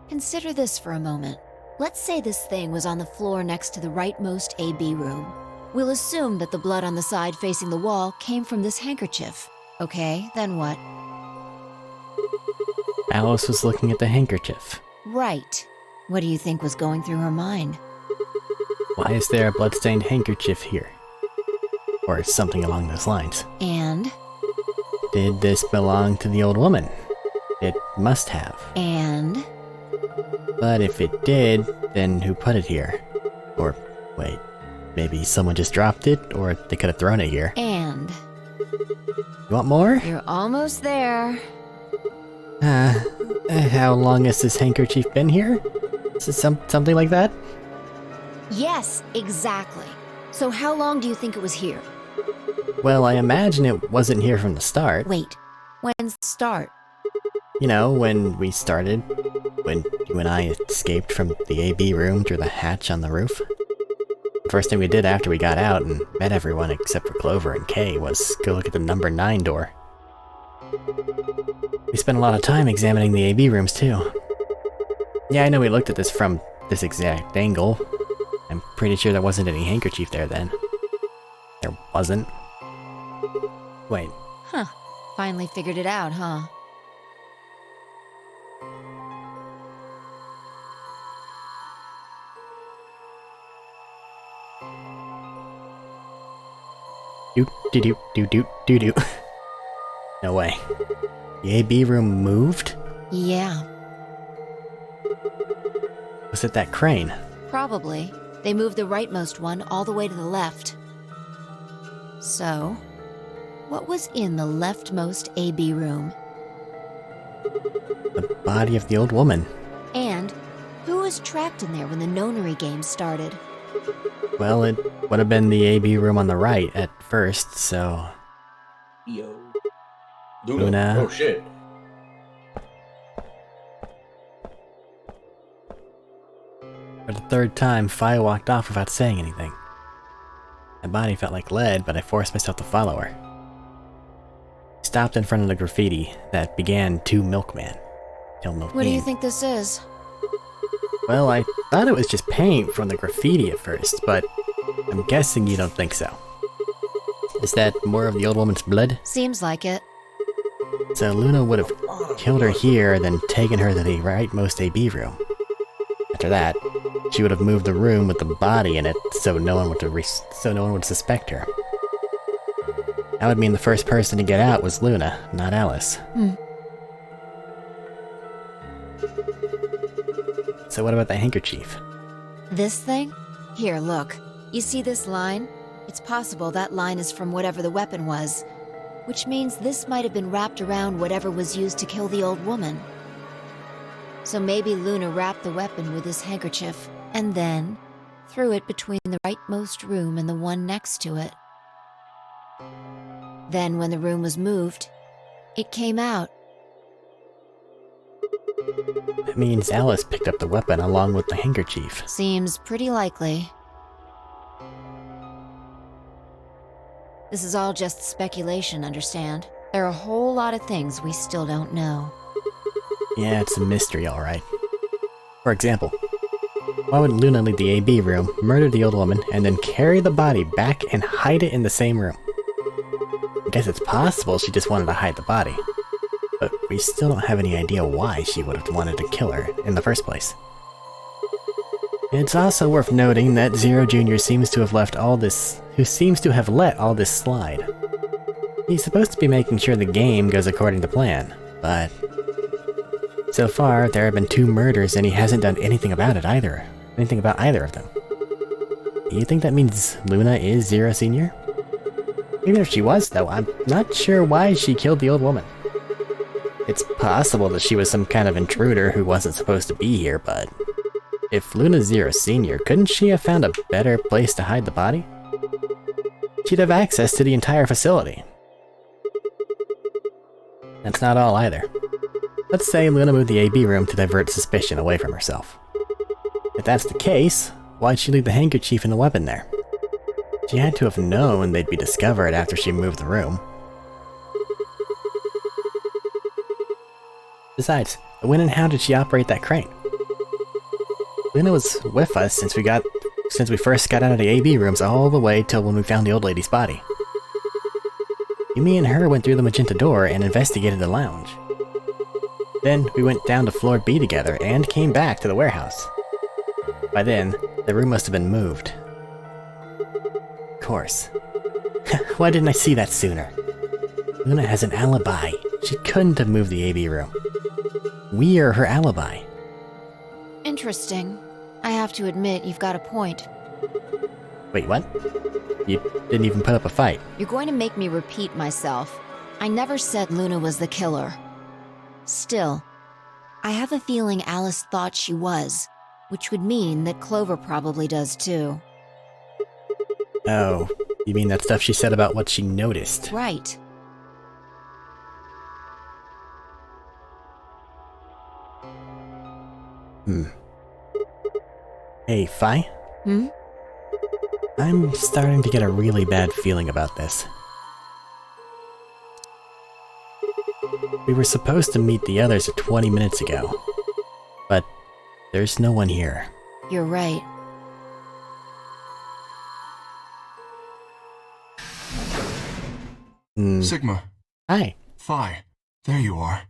Consider this for a moment. Let's say this thing was on the floor next to the rightmost AB room. We'll assume that the blood on the side facing the wall came from this handkerchief. Okay, then what? Alice was looking at the handkerchief. Right. What do you think was going through her mind? Why is there a bloodstained handkerchief here? Or something along those lines. And? Did this belong to the old woman? It must have. And? But if it did, then who put it here? Or, wait, maybe someone just dropped it, or they could have thrown it here. And? You want more? You're almost there. How long has this handkerchief been here? Is it something like that? Yes, exactly. So how long do you think it was here? Well, I imagine it wasn't here from the start. Wait, when's the start? You know, when we started. When you and I escaped from the AB room through the hatch on the roof. The first thing we did after we got out and met everyone except for Clover and Kay was go look at the number 9 door. We spent a lot of time examining the AB rooms too. Yeah, I know we looked at this from this exact angle. I'm pretty sure there wasn't any handkerchief there then. There wasn't. Wait, Huh. Finally figured it out, huh? do. No way. The AB room moved? Yeah, Was it that crane? probably. They moved the rightmost one all the way to the left. So, what was in the leftmost AB room? The body of the old woman. And who was trapped in there when the nonary game started? Well, it would have been the AB room on the right at first, so... Yo. Luna. Oh shit. For the third time, Fi walked off without saying anything. My body felt like lead, but I forced myself to follow her. Stopped in front of the graffiti that began "To Milkman." What do you think this is? Well, I thought it was just paint from the graffiti at first, but I'm guessing you don't think so. Is that more of the old woman's blood? Seems like it. So Luna would have killed her here, then taken her to the rightmost AB room. After that, she would have moved the room with the body in it, so no one would suspect her. That would mean the first person to get out was Luna, not Alice. So what about the handkerchief? This thing? Here, look. You see this line? It's possible that line is from whatever the weapon was, which means this might have been wrapped around whatever was used to kill the old woman. So maybe Luna wrapped the weapon with this handkerchief, and then threw it between the rightmost room and the one next to it. Then when the room was moved, it came out. That means Alice picked up the weapon along with the handkerchief. Seems pretty likely. This is all just speculation, understand? There are a whole lot of things we still don't know. Yeah, it's a mystery, alright. For example, why would Luna leave the AB room, murder the old woman, and then carry the body back and hide it in the same room? I guess it's possible she just wanted to hide the body. But we still don't have any idea why she would have wanted to kill her in the first place. It's also worth noting that Zero Jr. seems to have let all this slide. He's supposed to be making sure the game goes according to plan, but so far there have been 2 murders and he hasn't done anything about either of them. Do you think that means Luna is Zero Sr.? Even if she was, though, I'm not sure why she killed the old woman. It's possible that she was some kind of intruder who wasn't supposed to be here, but if Luna's Zero Sr., couldn't she have found a better place to hide the body? She'd have access to the entire facility. That's not all either. Let's say Luna moved the AB room to divert suspicion away from herself. If that's the case, why'd she leave the handkerchief and the weapon there? She had to have known they'd be discovered after she moved the room. Besides, when and how did she operate that crane? Luna was with us since we first got out of the AB rooms all the way till when we found the old lady's body. Me and her went through the magenta door and investigated the lounge. Then we went down to floor B together and came back to the warehouse. By then, the room must have been moved. Of course. Why didn't I see that sooner? Luna has an alibi. She couldn't have moved the AB room. We are her alibi. Interesting. I have to admit, you've got a point. Wait, what? You didn't even put up a fight. You're going to make me repeat myself. I never said Luna was the killer. Still, I have a feeling Alice thought she was, which would mean that Clover probably does too. Oh, you mean that stuff she said about what she noticed? Right. Hey, Fi? I'm starting to get a really bad feeling about this. We were supposed to meet the others 20 minutes ago, but there's no one here. You're right. Sigma. Hi. Phi. There you are.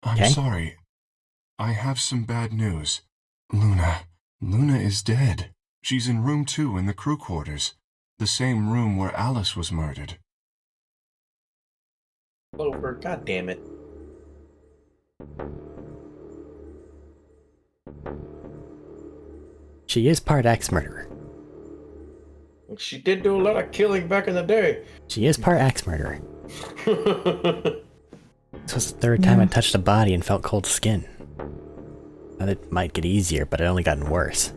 I'm Okay. sorry. I have some bad news. Luna is dead. She's in room 2 in the crew quarters. The same room where Alice was murdered. Clover, god damn it. She is part axe murderer. She did do a lot of killing back in the day. She is part axe murderer. This was the third time I touched a body and felt cold skin. Thought it might get easier, but it only gotten worse.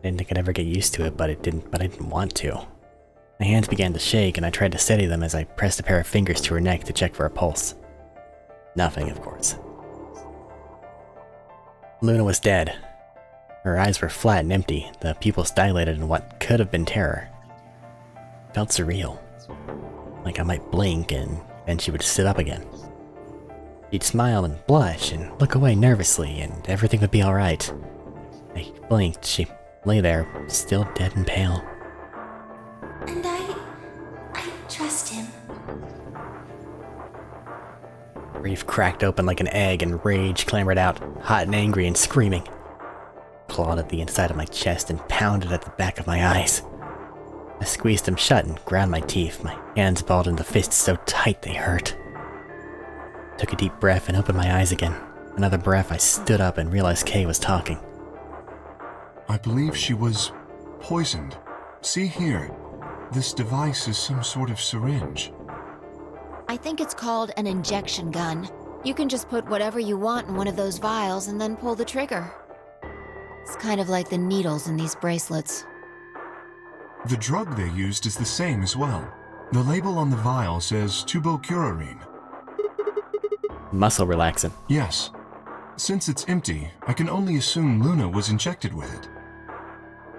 I didn't think I'd ever get used to it, but I didn't want to. My hands began to shake, and I tried to steady them as I pressed a pair of fingers to her neck to check for a pulse. Nothing, of course. Luna was dead. Her eyes were flat and empty, the pupils dilated in what could have been terror. It felt surreal. Like I might blink and then she would sit up again. She'd smile and blush and look away nervously and everything would be alright. I blinked, she lay there, still dead and pale. And I trust him. Reef cracked open like an egg and rage clambered out, hot and angry and screaming. Clawed at the inside of my chest and pounded at the back of my eyes. I squeezed them shut and ground my teeth, my hands balled into fists so tight they hurt. Took a deep breath and opened my eyes again. Another breath, I stood up and realized Kay was talking. I believe she was poisoned. See here. This device is some sort of syringe. I think it's called an injection gun. You can just put whatever you want in one of those vials and then pull the trigger. It's kind of like the needles in these bracelets. The drug they used is the same as well. The label on the vial says tubocurarine. Muscle relaxant. Yes. Since it's empty, I can only assume Luna was injected with it.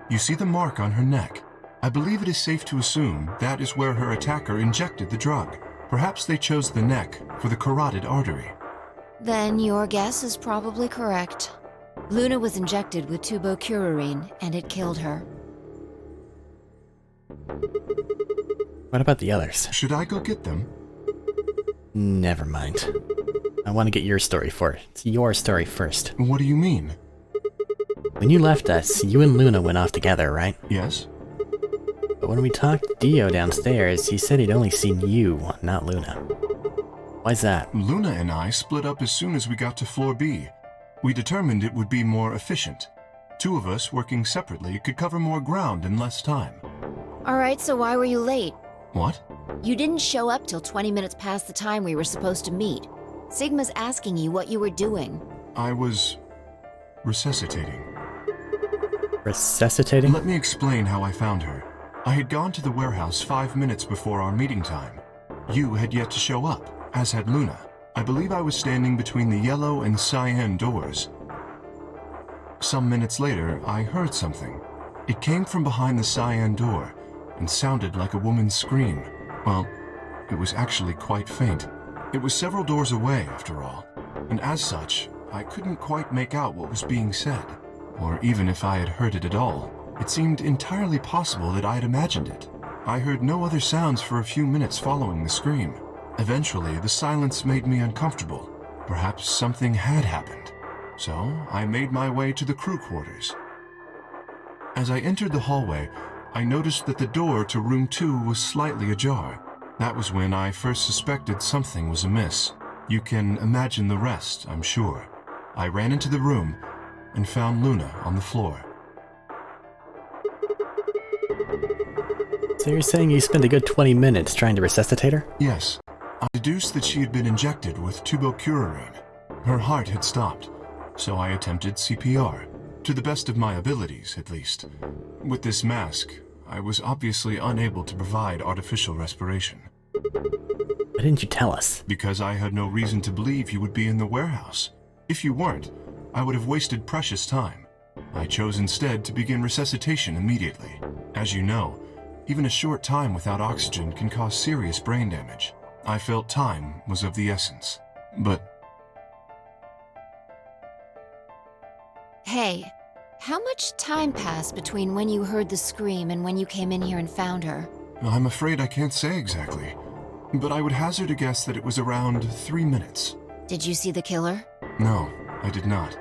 You see the mark on her neck. I believe it is safe to assume that is where her attacker injected the drug. Perhaps they chose the neck for the carotid artery. Then your guess is probably correct. Luna was injected with tubocurarine, and it killed her. What about the others? Should I go get them? Never mind. I want to get your story for it. It's your story first. What do you mean? When you left us, you and Luna went off together, right? Yes. But when we talked to Dio downstairs, he said he'd only seen you, not Luna. Why's that? Luna and I split up as soon as we got to floor B. We determined it would be more efficient. Two of us working separately could cover more ground in less time. Alright, so why were you late? What? You didn't show up till 20 minutes past the time we were supposed to meet. Sigma's asking you what you were doing. I was resuscitating. Resuscitating? Let me explain how I found her. I had gone to the warehouse 5 minutes before our meeting time. You had yet to show up, as had Luna. I believe I was standing between the yellow and cyan doors. Some minutes later, I heard something. It came from behind the cyan door and sounded like a woman's scream. Well, it was actually quite faint. It was several doors away, after all, and as such, I couldn't quite make out what was being said, or even if I had heard it at all. It seemed entirely possible that I had imagined it. I heard no other sounds for a few minutes following the scream. Eventually, the silence made me uncomfortable. Perhaps something had happened. So, I made my way to the crew quarters. As I entered the hallway, I noticed that the door to room 2 was slightly ajar. That was when I first suspected something was amiss. You can imagine the rest, I'm sure. I ran into the room and found Luna on the floor. So you're saying you spent a good 20 minutes trying to resuscitate her? Yes. I deduced that she had been injected with tubocurarine. Her heart had stopped, so I attempted CPR. To the best of my abilities, at least. With this mask, I was obviously unable to provide artificial respiration. Why didn't you tell us? Because I had no reason to believe you would be in the warehouse. If you weren't, I would have wasted precious time. I chose instead to begin resuscitation immediately. As you know, even a short time without oxygen can cause serious brain damage. I felt time was of the essence. But... Hey, how much time passed between when you heard the scream and when you came in here and found her? I'm afraid I can't say exactly, but I would hazard a guess that it was around 3 minutes. Did you see the killer? No, I did not.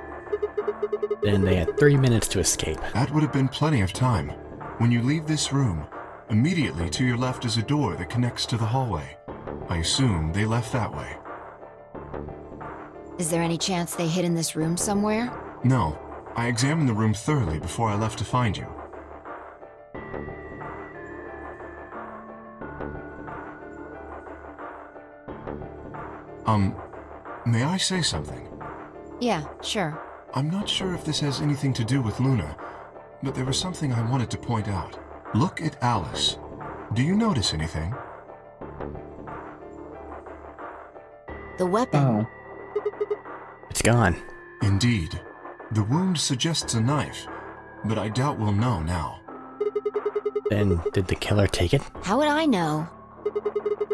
Then they had 3 minutes to escape. That would have been plenty of time. When you leave this room, immediately to your left is a door that connects to the hallway. I assume they left that way. Is there any chance they hid in this room somewhere? No, I examined the room thoroughly before I left to find you. May I say something? Yeah, sure. I'm not sure if this has anything to do with Luna, but there was something I wanted to point out. Look at Alice. Do you notice anything? The weapon. Oh. It's gone. Indeed. The wound suggests a knife, but I doubt we'll know now. Then did the killer take it? How would I know?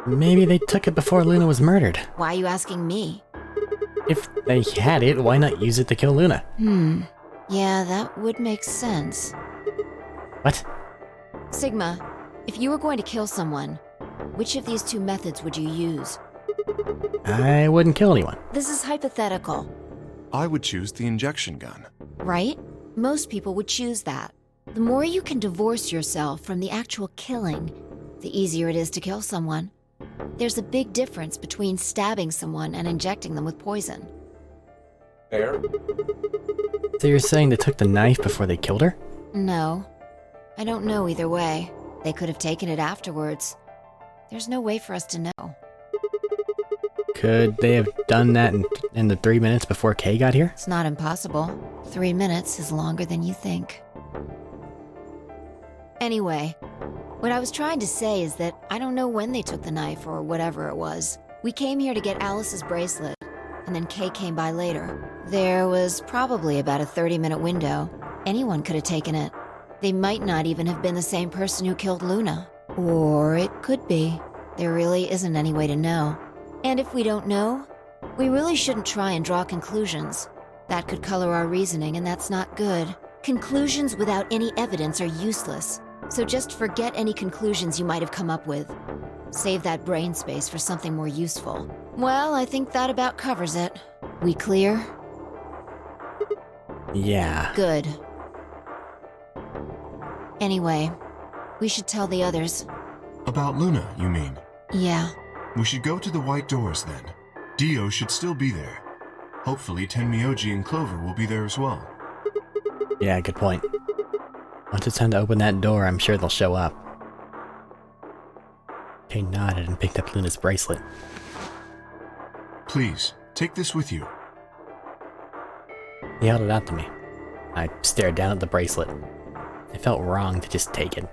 Maybe they took it before Luna was murdered. Why are you asking me? If they had it, why not use it to kill Luna? Yeah, that would make sense. What? Sigma, if you were going to kill someone, which of these two methods would you use? I wouldn't kill anyone. This is hypothetical, I would choose the injection gun. right? Most people would choose that. The more you can divorce yourself from the actual killing, the easier it is to kill someone. There's a big difference between stabbing someone and injecting them with poison. Fair? So you're saying they took the knife before they killed her? No. I don't know either way. They could have taken it afterwards. There's no way for us to know. Could they have done that in the 3 minutes before Kay got here? It's not impossible. 3 minutes is longer than you think. Anyway, what I was trying to say is that I don't know when they took the knife or whatever it was. We came here to get Alice's bracelet, and then Kay came by later. There was probably about a 30-minute window. Anyone could have taken it. They might not even have been the same person who killed Luna. Or it could be. There really isn't any way to know. And if we don't know, we really shouldn't try and draw conclusions. That could color our reasoning, and that's not good. Conclusions without any evidence are useless. So just forget any conclusions you might have come up with. Save that brain space for something more useful. Well, I think that about covers it. We clear? Yeah. Good. Anyway, we should tell the others. About Luna, you mean? Yeah. We should go to the white doors then. Dio should still be there. Hopefully Tenmyoji and Clover will be there as well. Yeah, good point. Once it's time to open that door, I'm sure they'll show up. Kay nodded and picked up Luna's bracelet. Please, take this with you. He held it out to me. I stared down at the bracelet. It felt wrong to just take it.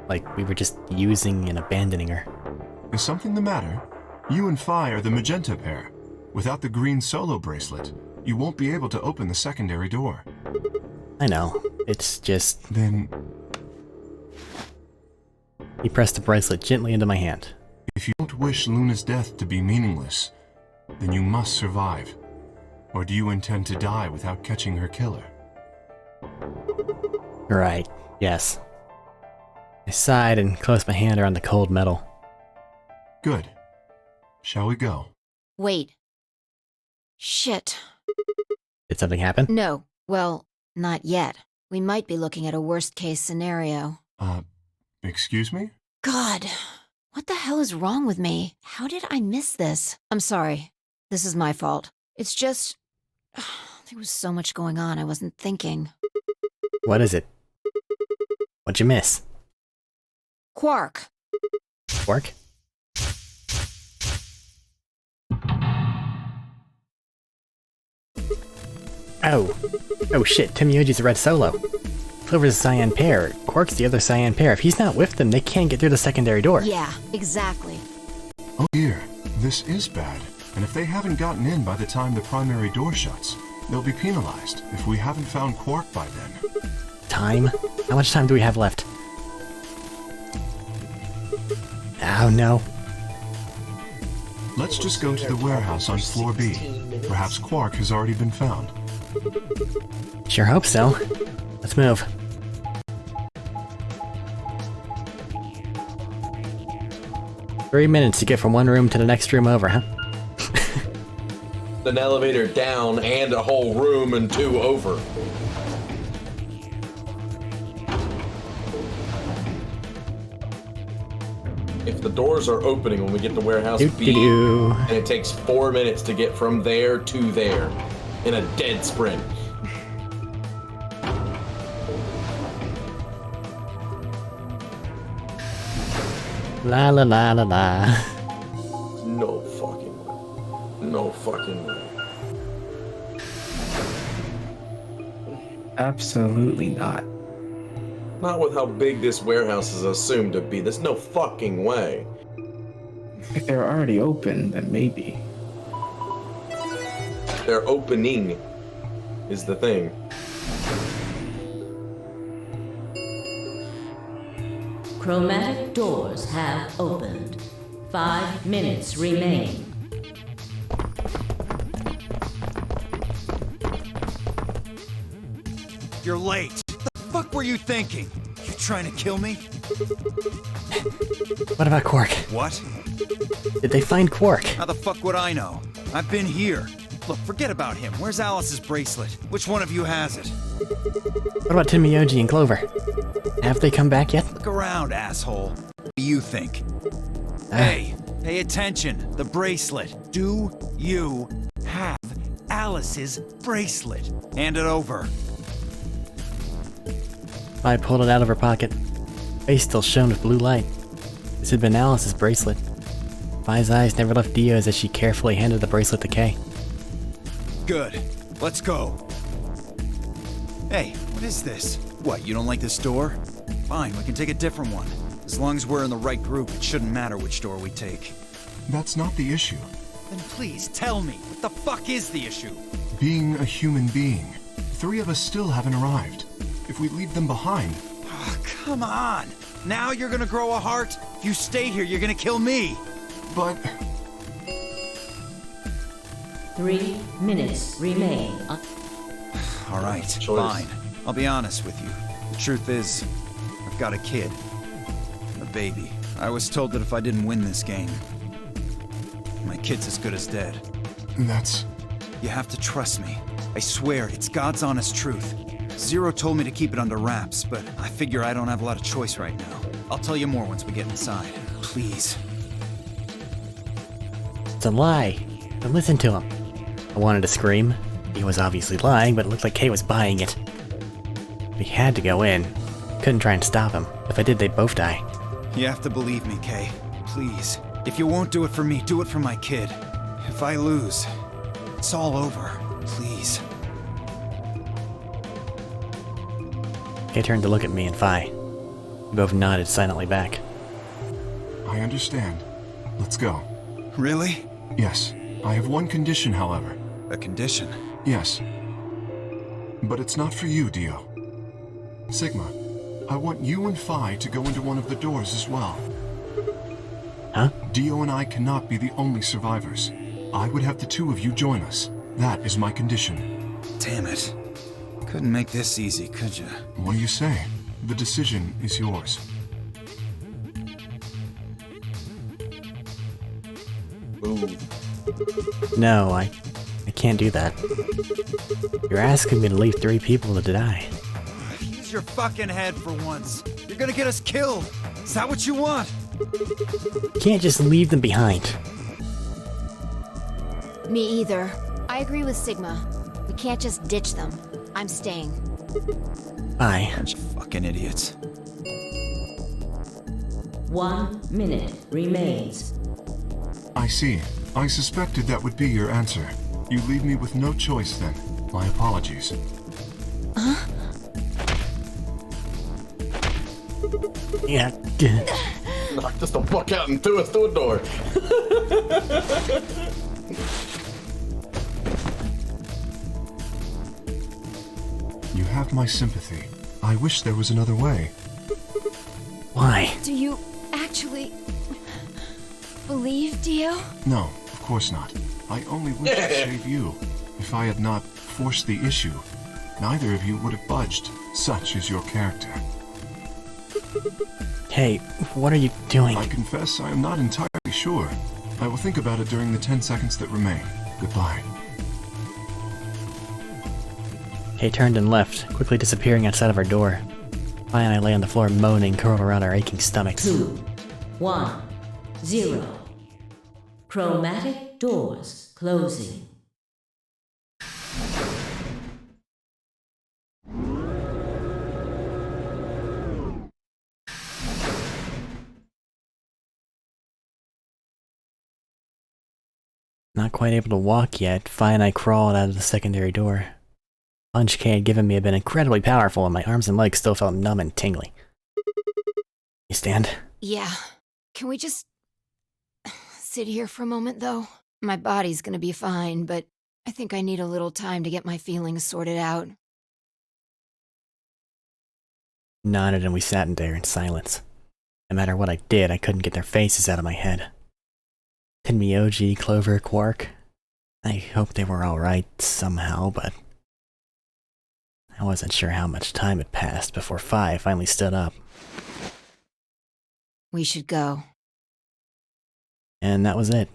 Like we were just using and abandoning her. Is something the matter? You and Phi are the magenta pair. Without the green solo bracelet, you won't be able to open the secondary door. I know. It's just... Then... He pressed the bracelet gently into my hand. If you don't wish Luna's death to be meaningless, then you must survive. Or do you intend to die without catching her killer? Right, yes. I sighed and closed my hand around the cold metal. Good. Shall we go? Wait. Shit. Did something happen? No. Well, not yet. We might be looking at a worst-case scenario. Excuse me? God, what the hell is wrong with me? How did I miss this? I'm sorry. This is my fault. It's just... there was so much going on, I wasn't thinking. What is it? What'd you miss? Quark. Quark? Oh shit, Tenmyoji's a red solo. Clover's a cyan pair. Quark's the other cyan pair. If he's not with them, they can't get through the secondary door. Yeah, exactly. Oh dear, this is bad. And if they haven't gotten in by the time the primary door shuts, they'll be penalized if we haven't found Quark by then. Time? How much time do we have left? Oh no. Let's just go to the warehouse on floor B. Perhaps Quark has already been found. Sure hope so. Let's move. 3 minutes to get from one room to the next room over, huh? An elevator down and a whole room and 2 over. If the doors are opening when we get to warehouse B, and it takes 4 minutes to get from there to there in a dead sprint. La la la la la. No fucking way. No fucking way. Absolutely not. Not with how big this warehouse is assumed to be. There's no fucking way. If they're already open, then maybe. They're opening is the thing. Chromatic doors have opened. 5 minutes remain. You're late. What the fuck were you thinking? You trying to kill me? What about Quark? What? Did they find Quark? How the fuck would I know? I've been here. Look, forget about him. Where's Alice's bracelet? Which one of you has it? What about Timiyoji and Clover? Have they come back yet? Look around, asshole. What do you think? Hey, pay attention. The bracelet. Do you have Alice's bracelet? Hand it over. I pulled it out of her pocket. Face still shone with blue light. This had been Alice's bracelet. Vi's eyes never left Dio's as she carefully handed the bracelet to Kay. Good. Let's go. Hey, what is this? What, you don't like this door? Fine, we can take a different one. As long as we're in the right group, it shouldn't matter which door we take. That's not the issue. Then please tell me, what the fuck is the issue? Being a human being. 3 of us still haven't arrived. If we leave them behind... Oh, come on! Now you're gonna grow a heart? If you stay here, you're gonna kill me! But... 3 minutes remain. Alright, fine. I'll be honest with you. The truth is, I've got a kid. A baby. I was told that if I didn't win this game, my kid's as good as dead. That's... You have to trust me. I swear, it's God's honest truth. Zero told me to keep it under wraps, but I figure I don't have a lot of choice right now. I'll tell you more once we get inside. Please. It's a lie. But listen to him. I wanted to scream. He was obviously lying, but it looked like Kay was buying it. We had to go in. Couldn't try and stop him. If I did, they'd both die. You have to believe me, Kay. Please. If you won't do it for me, do it for my kid. If I lose, it's all over. Please. Kay turned to look at me and Vi. We both nodded silently back. I understand. Let's go. Really? Yes. I have one condition, however. A condition? Yes. But it's not for you, Dio. Sigma, I want you and Phi to go into one of the doors as well. Huh? Dio and I cannot be the only survivors. I would have the 2 of you join us. That is my condition. Damn it. Couldn't make this easy, could you? What do you say? The decision is yours. Ooh. No, I can't do that. You're asking me to leave 3 people to die. Use your fucking head for once. You're gonna get us killed. Is that what you want? You can't just leave them behind. Me either. I agree with Sigma. We can't just ditch them. I'm staying. Bye. Bunch of fucking idiots. 1 minute remains. I see. I suspected that would be your answer. You leave me with no choice then. My apologies. Huh? Yeah. Knocked us the fuck out and threw us through a door. You have my sympathy. I wish there was another way. Why? Do you actually believe Dio? No, of course not. I only wish to save you. If I had not forced the issue, neither of you would have budged. Such is your character. Hey, what are you doing? I confess I am not entirely Sure. I will think about it during the 10 seconds that remain. Goodbye. Kay turned and left, quickly disappearing outside of our door. Vi and I lay on the floor moaning, curled around our aching stomachs. 2, 1, 0. Chromatic doors closing. Not quite able to walk yet, Vi and I crawled out of the secondary door. The punch Kay had given me had been incredibly powerful, and my arms and legs still felt numb and tingly. You stand? Yeah. Can we just sit here for a moment, though? My body's gonna be fine, but I think I need a little time to get my feelings sorted out. Nodded and we sat in there in silence. No matter what I did, I couldn't get their faces out of my head. Tenmyoji, Clover, Quark. I hoped they were alright somehow, but I wasn't sure how much time had passed before Vi finally stood up. We should go. And that was it.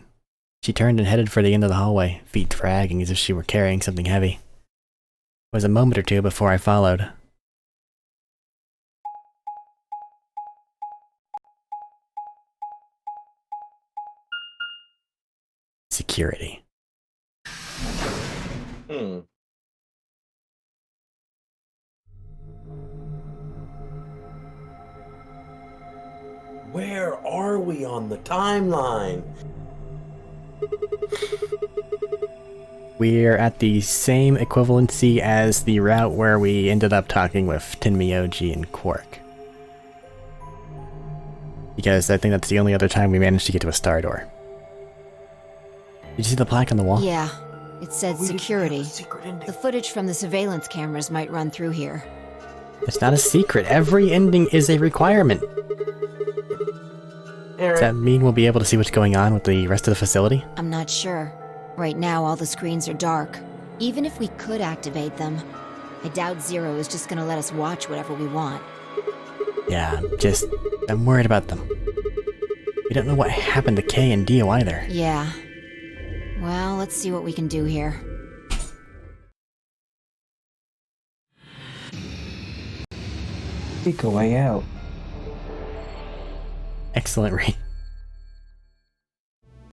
She turned and headed for the end of the hallway, feet dragging as if she were carrying something heavy. It was a moment or two before I followed. Security. Where are we on the timeline? We're at the same equivalency as the route where we ended up talking with Tenmyoji and Quark. Because I think that's the only other time we managed to get to a star door. Did you see the plaque on the wall? Yeah. It said security. The footage from the surveillance cameras might run through here. It's not a secret. Every ending is a requirement. Does that mean we'll be able to see what's going on with the rest of the facility? I'm not sure. Right now, all the screens are dark. Even if we could activate them, I doubt Zero is just gonna let us watch whatever we want. Yeah, I'm worried about them. We don't know what happened to Kay and Dio either. Yeah. Well, let's see what we can do here. Pick a way out. Excellent read.